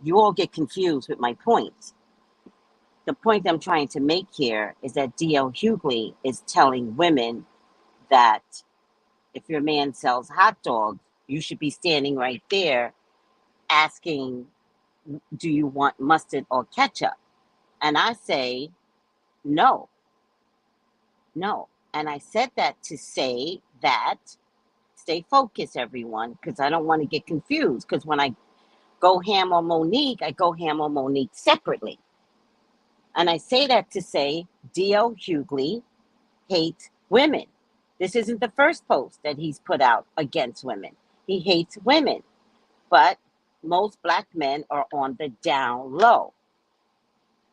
you all get confused with my point. The point I'm trying to make here is that D.L. Hughley is telling women that if your man sells hot dogs, you should be standing right there asking, do you want mustard or ketchup? And I say, no, no. And I said that to say that, stay focused, everyone, because I don't want to get confused. Because when I go ham on Monique, I go ham on Monique separately. And I say that to say D.L. Hughley hates women. This isn't the first post that he's put out against women. He hates women. But most black men are on the down low.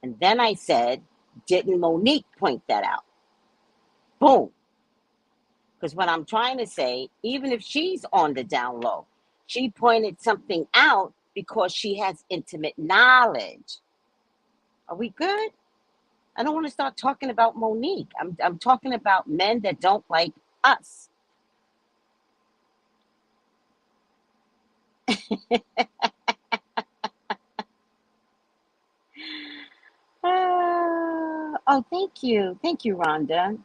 And then I said, didn't Monique point that out? Boom. Because what I'm trying to say, even if she's on the down low, she pointed something out because she has intimate knowledge. Are we good? I don't want to start talking about Monique. I'm talking about men that don't like us. Oh, thank you. Thank you, Rhonda.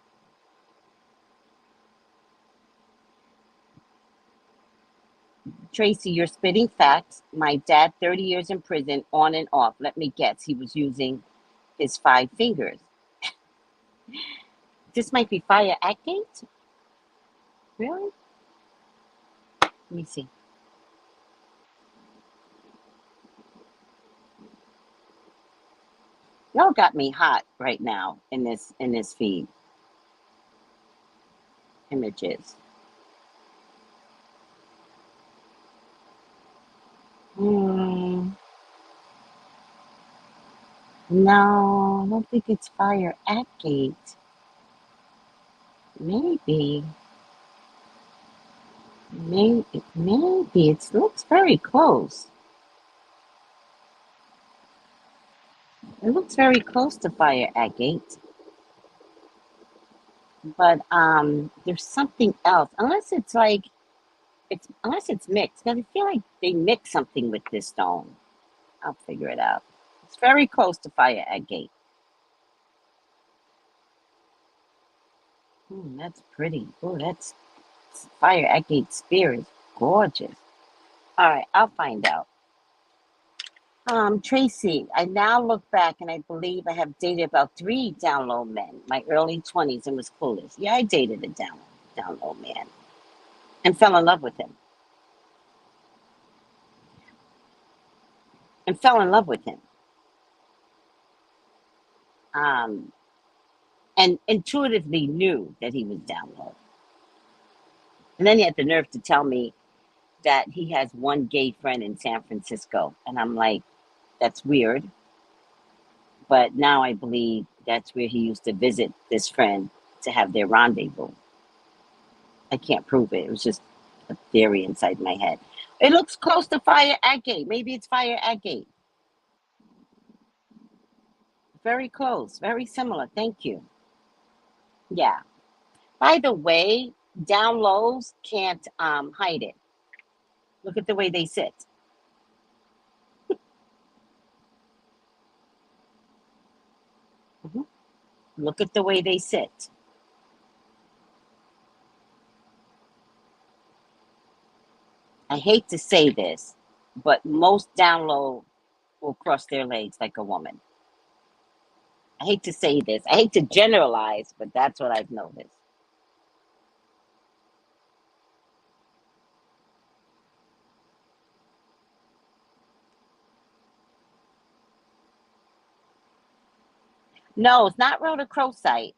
Tracy, you're spitting facts. My dad, 30 years in prison, on and off. Let me guess, he was using his 5 fingers. This might be fire at gate? Really? Let me see. Y'all got me hot right now in this feed. Images. Hmm. No, I don't think it's fire at gate. Maybe. Maybe. It looks very close. It looks very close to fire at gate. But there's something else. Unless it's mixed. Because I feel like they mix something with this stone. I'll figure it out. It's very close to fire at gate. That's pretty. Oh, that's fire agate spear is gorgeous. All right, I'll find out. Tracy, I now look back and I believe I have dated about 3 down low men, my early 20s, and was clueless. Yeah, I dated a down low man and fell in love with him. And fell in love with him. Um, and intuitively knew that he was down low. And then he had the nerve to tell me that he has one gay friend in San Francisco. And I'm like, that's weird. But now I believe that's where he used to visit this friend to have their rendezvous. I can't prove it. It was just a theory inside my head. It looks close to fire agate. Maybe it's fire agate. Very close. Very similar. Thank you. Yeah. By the way, down lows can't hide it. Look at the way they sit. Mhm. Look at the way they sit. I hate to say this, but most down low will cross their legs like a woman. I hate to say this. I hate to generalize, but that's what I've noticed. No, it's not rhodochrosite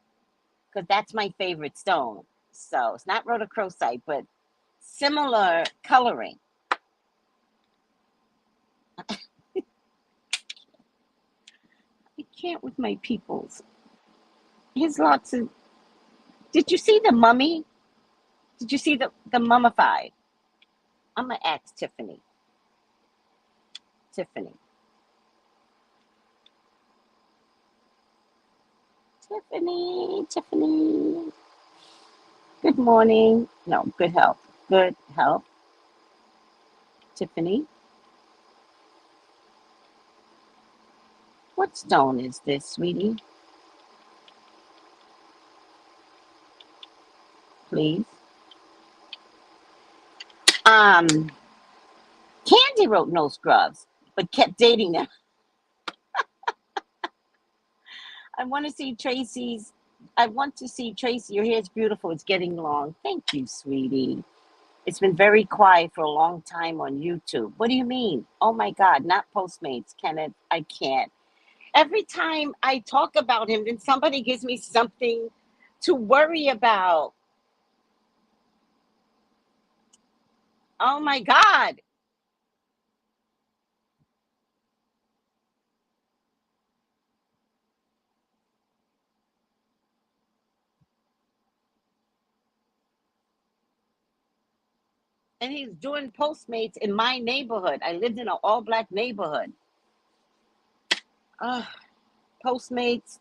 because that's my favorite stone. So it's not rhodochrosite, but similar coloring. I can't with my peoples. Here's lots of. Did you see the mummy? Did you see the mummified? I'm gonna ask Tiffany. Tiffany. Tiffany. Tiffany. Good morning. No, good health. Good health. Tiffany. What stone is this, sweetie? Please. Um, Candy wrote no scrubs, but kept dating them. I want to see Tracy's. I want to see Tracy. Your hair is beautiful. It's getting long. Thank you, sweetie. It's been very quiet for a long time on YouTube. What do you mean? Oh my God, not Postmates, Kenneth. I can't. Every time I talk about him, then somebody gives me something to worry about. Oh my God. And he's doing Postmates in my neighborhood. I lived in an all black neighborhood. Uh, Postmates,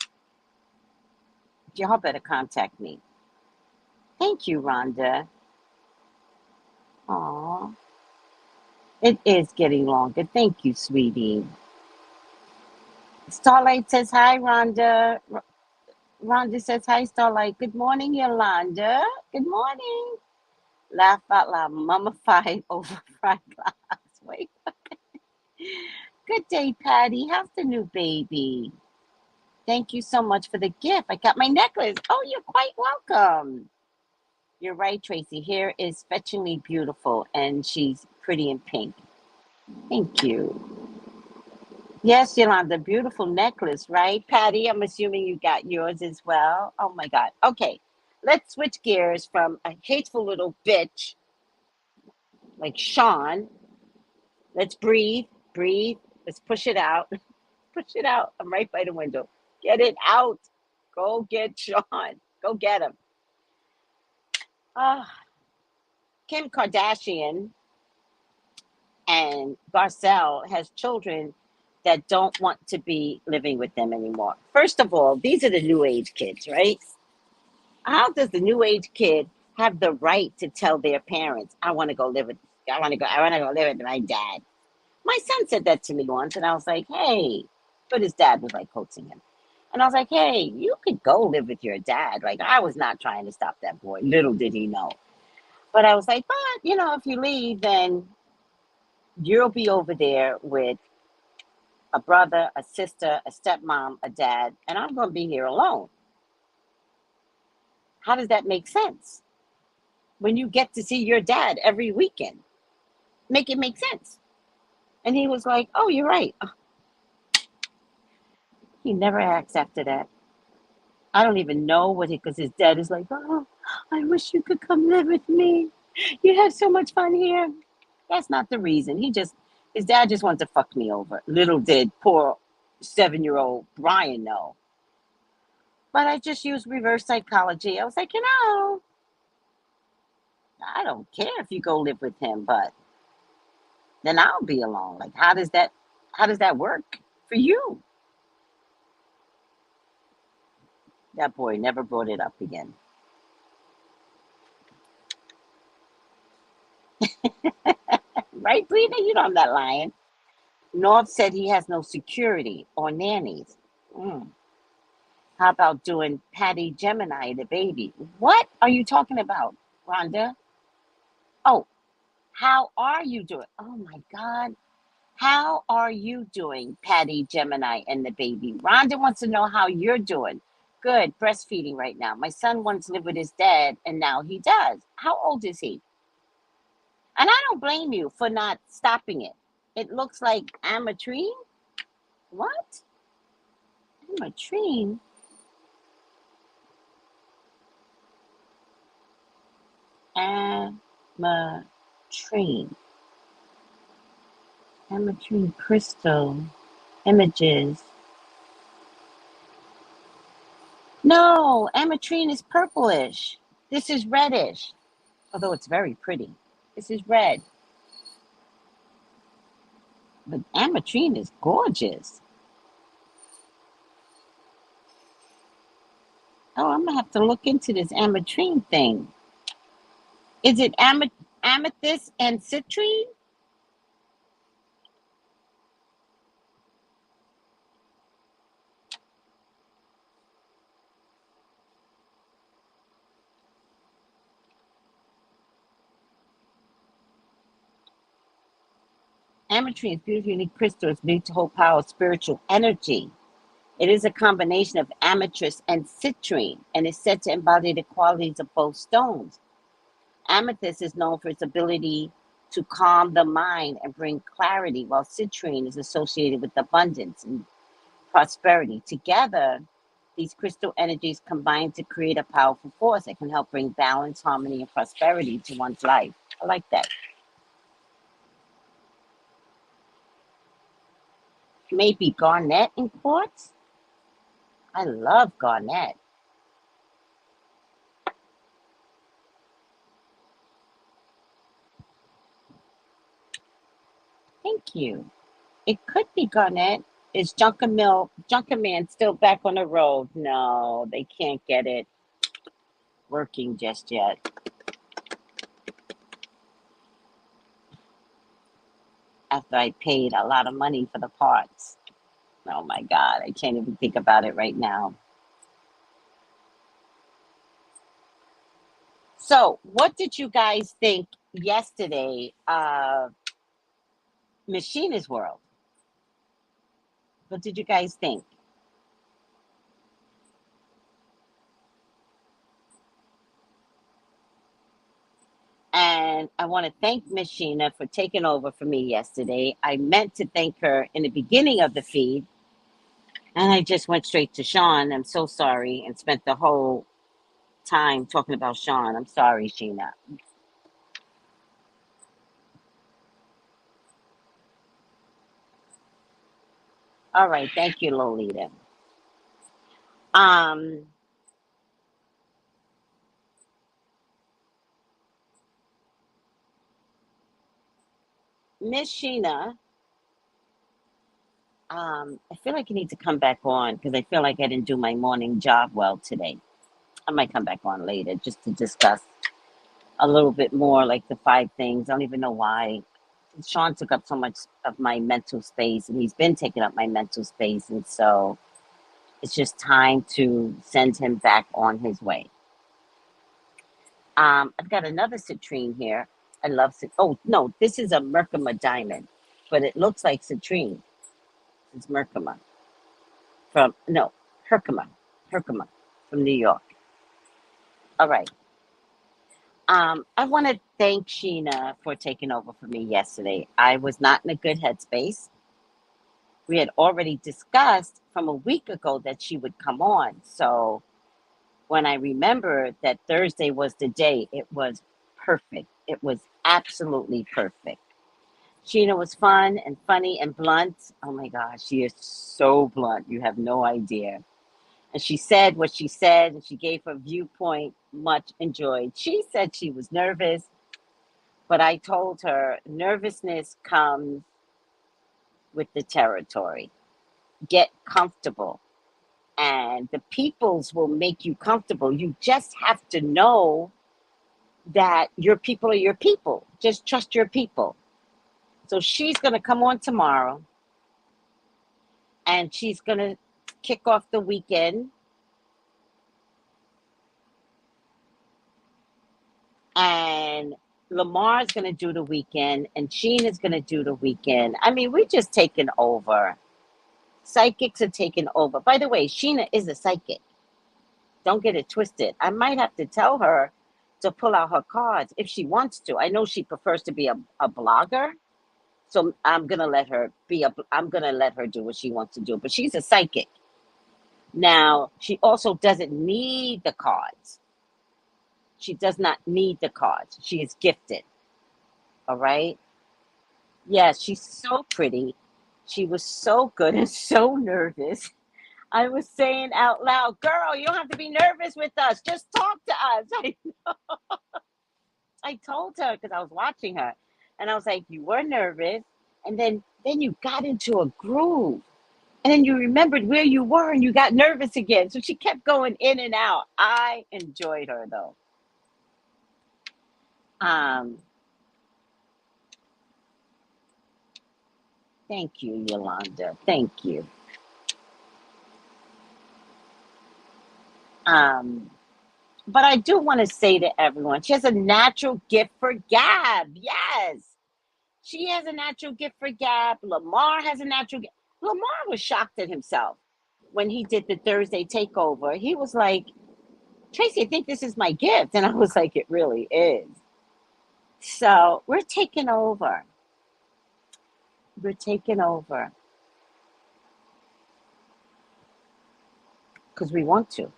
y'all better contact me. Thank you, Rhonda. Aw, it is getting longer. Thank you, sweetie. Starlight says hi, Rhonda. Rhonda says hi, Starlight. Good morning, Yolanda. Good morning. Laugh out loud, mummified over fried glass. Wait. Good day, Patty. How's the new baby? Thank you so much for the gift. I got my necklace. Oh, you're quite welcome. You're right, Tracy. Hair is fetchingly beautiful, and she's pretty in pink. Thank you. Yes, Yolanda, beautiful necklace, right? Patty, I'm assuming you got yours as well. Oh my God. Okay, let's switch gears from a hateful little bitch like Sean. Let's breathe, breathe. Let's push it out. Push it out. I'm right by the window. Get it out. Go get Sean. Go get him. Uh, Kim Kardashian and Garcelle has children that don't want to be living with them anymore. First of all, these are the new age kids, right? How does the new age kid have the right to tell their parents, I want to go live with I want to go live with my dad? My son said that to me once, and I was like, hey, but his dad was like coaxing him. And I was like, hey, you could go live with your dad. Like, I was not trying to stop that boy. Little did he know. But I was like, but, if you leave, then you'll be over there with a brother, a sister, a stepmom, a dad, and I'm going to be here alone. How does that make sense? When you get to see your dad every weekend, make it make sense. And he was like, oh, you're right. He never asked after that. I don't even know what he, because his dad is like, oh, I wish you could come live with me. You have so much fun here. That's not the reason. His dad just wanted to fuck me over. Little did poor 7-year-old Brian know. But I just used reverse psychology. I was like, I don't care if you go live with him, but then I'll be alone. Like, how does that work for you? That boy never brought it up again. Right, Brina? You know I'm not lying. North said he has no security or nannies. Mm. How about doing Patty Gemini, the baby? What are you talking about, Rhonda? Oh, how are you doing? Oh my God. How are you doing, Patty Gemini and the baby? Rhonda wants to know how you're doing. Good, breastfeeding right now. My son once lived with his dad, and now he does. How old is he? And I don't blame you for not stopping it. It looks like ametrine. What? Ametrine. Ametrine. Ametrine crystal images. No, ametrine is purplish. This is reddish, although it's very pretty. This is red. But ametrine is gorgeous. Oh, I'm gonna have to look into this ametrine thing. Is it amethyst and citrine? Ametrine is beautiful, unique crystal. It's believed to hold power of spiritual energy. It is a combination of amethyst and citrine, and is said to embody the qualities of both stones. Amethyst is known for its ability to calm the mind and bring clarity, while citrine is associated with abundance and prosperity. Together, these crystal energies combine to create a powerful force that can help bring balance, harmony, and prosperity to one's life. I like that. Maybe garnet in quartz. I love garnet. Thank you. It could be garnet. Is Junker Man still back on the road? No, they can't get it working just yet. After I paid a lot of money for the parts. Oh my God, I can't even think about it right now. So, what did you guys think yesterday of Machina's World? What did you guys think? And I want to thank Miss Sheena for taking over for me yesterday. I meant to thank her in the beginning of the feed, and I just went straight to Sean. I'm so sorry, and spent the whole time talking about Sean. I'm sorry, Sheena. All right, thank you, Lolita. Um, Miss Sheena, I feel like you need to come back on because I feel like I didn't do my morning job well today. I might come back on later just to discuss a little bit more, like the five things. I don't even know why. Sean took up so much of my mental space, and he's been taking up my mental space, and so it's just time to send him back on his way. I've got another citrine here. I love Oh no, this is a Merkama diamond, but it looks like citrine. It's Merkama from no Herkama, Herkama from New York. All right. I want to thank Sheena for taking over for me yesterday. I was not in a good headspace. We had already discussed from a week ago that she would come on. So when I remembered that Thursday was the day, it was perfect. It was absolutely perfect. Sheena was fun and funny and blunt. Oh my gosh, she is so blunt. You have no idea. And she said what she said, and she gave her viewpoint much enjoyed. She said she was nervous, but I told her nervousness comes with the territory. Get comfortable, and the peoples will make you comfortable. You just have to know that your people are your people. Just trust your people. So she's going to come on tomorrow, and she's going to kick off the weekend. And Lamar's going to do the weekend, and Sheen is going to do the weekend. I mean, we're just taking over. Psychics are taking over. By the way, Sheena is a psychic. Don't get it twisted. I might have to tell her to pull out her cards if she wants to. I know she prefers to be a blogger, so I'm gonna let her be a. I'm gonna let her do what she wants to do. But she's a psychic. Now, she also doesn't need the cards. She does not need the cards. She is gifted. All right. Yes, she's so pretty. She was so good and so nervous. I was saying out loud, girl, you don't have to be nervous with us. Just talk to us. I told her because I was watching her. And I was like, you were nervous. And then you got into a groove. And then you remembered where you were and you got nervous again. So she kept going in and out. I enjoyed her though. Um, Thank you, Yolanda. Thank you. Um, but I do want to say to everyone, she has a natural gift for gab. Yes. She has a natural gift for gab. Lamar has a natural gift. Lamar was shocked at himself when he did the Thursday takeover. He was like, Tracey, I think this is my gift. And I was like, it really is. So we're taking over. We're taking over because we want to.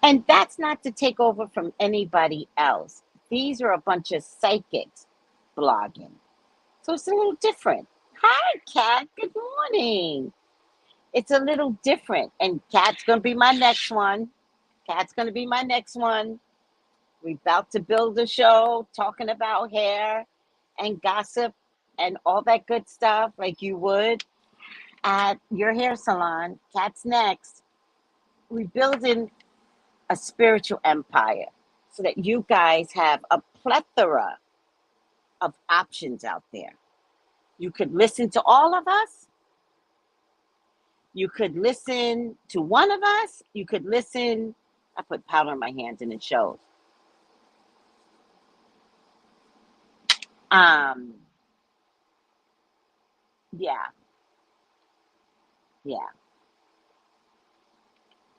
And that's not to take over from anybody else. These are a bunch of psychics blogging. So it's a little different. Hi, Kat. Good morning. It's a little different. And Kat's going to be my next one. Kat's going to be my next one. We're about to build a show talking about hair and gossip and all that good stuff like you would at your hair salon. Kat's next. We're building a spiritual empire so that you guys have a plethora of options out there. You could listen to all of us. You could listen to one of us. You could listen. I put powder on my hands and it shows. Um, yeah, yeah,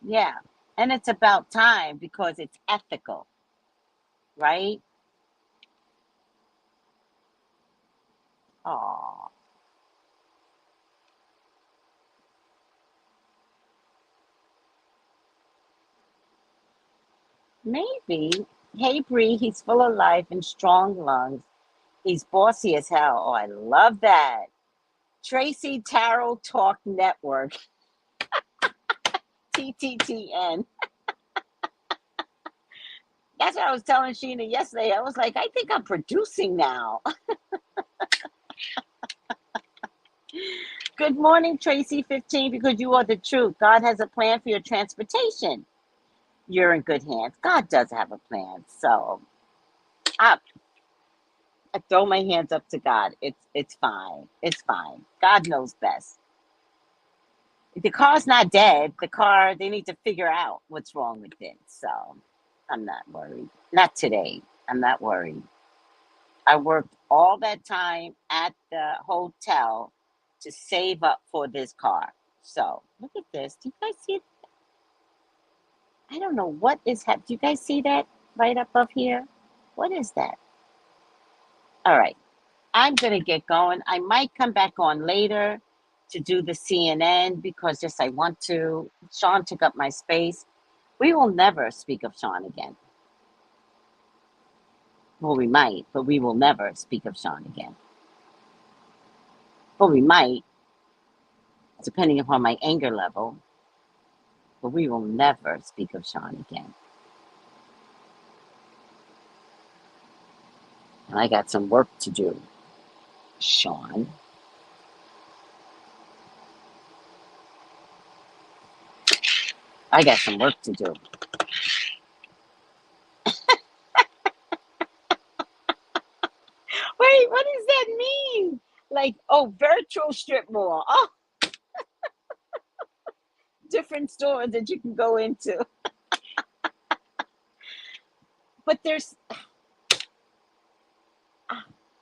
yeah. And it's about time because it's ethical, right? Oh, maybe. Hey, Bree, he's full of life and strong lungs. He's bossy as hell. Oh, I love that. Tracy Tarot Talk Network, TTTN. That's what I was telling Sheena yesterday. I was like, I think I'm producing now. Good morning, Tracy 15, because you are the truth. God has a plan for your transportation. You're in good hands. God does have a plan. So I, I throw my hands up to God. It's fine. It's fine. God knows best. The car's not dead. The car, they need to figure out what's wrong with it. So I'm not worried. Not today. I'm not worried. I worked all that time at the hotel to save up for this car. So look at this. Do you guys see it? I don't know what is happening. Do you guys see that right above here? What is that? All right. I'm going to get going. I might come back on later to do the CNN because just I want to. Sean took up my space. We will never speak of Sean again. Well, we might, but we will never speak of Sean again. Well, we might, depending upon my anger level, but we will never speak of Sean again. And I got some work to do, Sean. I got some work to do. Wait, what does that mean? Like, oh, virtual strip mall. Oh, different stores that you can go into. But there's,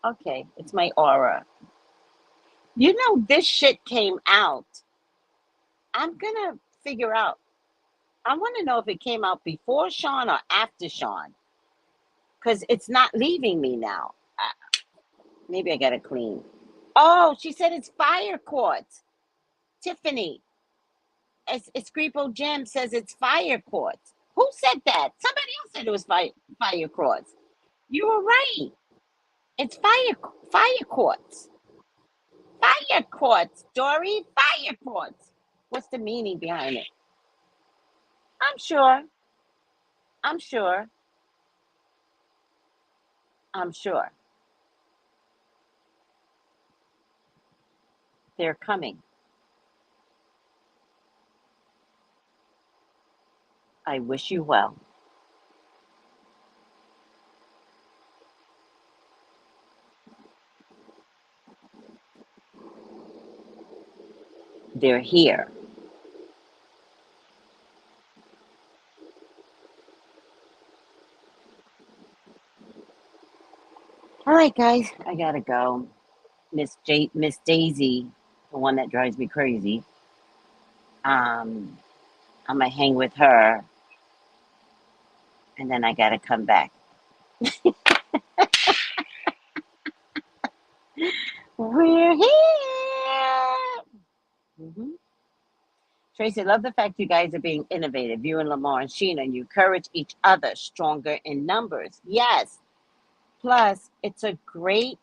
okay, it's my aura. You know, this shit came out. I'm going to figure out. I want to know if it came out before Sean or after Sean. Because it's not leaving me now. Maybe I got to clean. Oh, she said it's fire quartz. Tiffany, Escripo Jim says it's fire quartz. Who said that? Somebody else said it was fire quartz. You were right. It's fire quartz. Fire quartz, Dory. Fire quartz. What's the meaning behind it? I'm sure. I'm sure. I'm sure. They're coming. I wish you well. They're here. All right, guys, I gotta go. Miss Daisy, the one that drives me crazy. Um, I'm gonna hang with her, and then I gotta come back. We're here. hmm Tracy, love the fact you guys are being innovative. You and Lamar and Sheena, and you encourage each other stronger in numbers. Yes. Plus, it's a great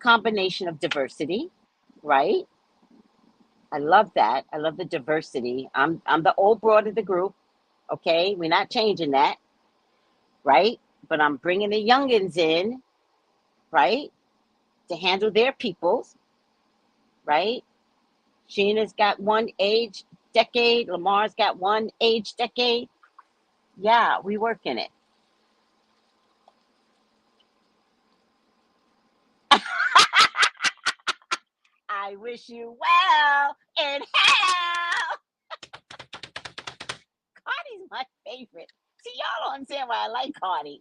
combination of diversity, right? I love that. I love the diversity. I'm the old broad of the group. Okay, we're not changing that, right? But I'm bringing the youngins in, right, to handle their peoples, right? Sheena's got one age decade. Lamar's got one age decade. Yeah, we working it. I wish you well in hell. Cardi's my favorite. See, y'all don't understand why I like Cardi.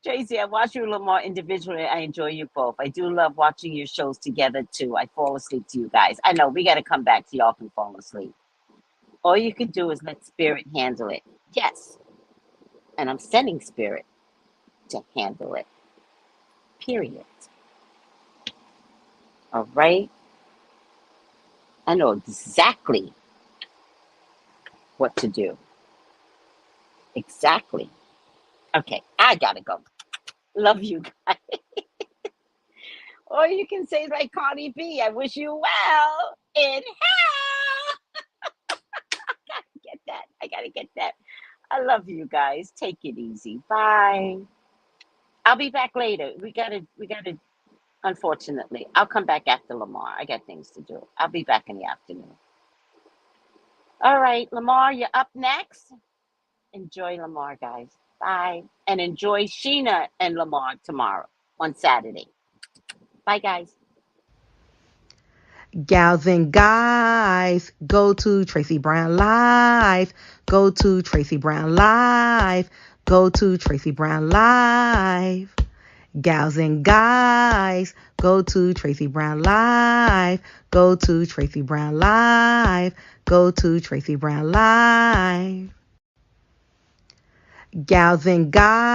Tracy, I watch you a little more individually. I enjoy you both. I do love watching your shows together too. I fall asleep to you guys. I know we got to come back so y'all can fall asleep. All you can do is let spirit handle it. Yes. And I'm sending spirit to handle it. Period. All right. I know exactly what to do. Exactly. Okay. I got to go. Love you guys. Or you can say like Cardi B, I wish you well in hell. Get that. I gotta get that. I love you guys. Take it easy. Bye. I'll be back later. We gotta unfortunately. I'll come back after Lamar. I got things to do. I'll be back in the afternoon. All right, Lamar, you're up next. Enjoy Lamar, guys. Bye. And enjoy Sheena and Lamar tomorrow on Saturday. Bye, guys. Gals and guys, go to Tracy Brown Live. Go to Tracy Brown Live. Go to Tracy Brown Live. Gals and guys, go to Tracy Brown Live. Go to Tracy Brown Live. Go to Tracy Brown Live. Gals and guys.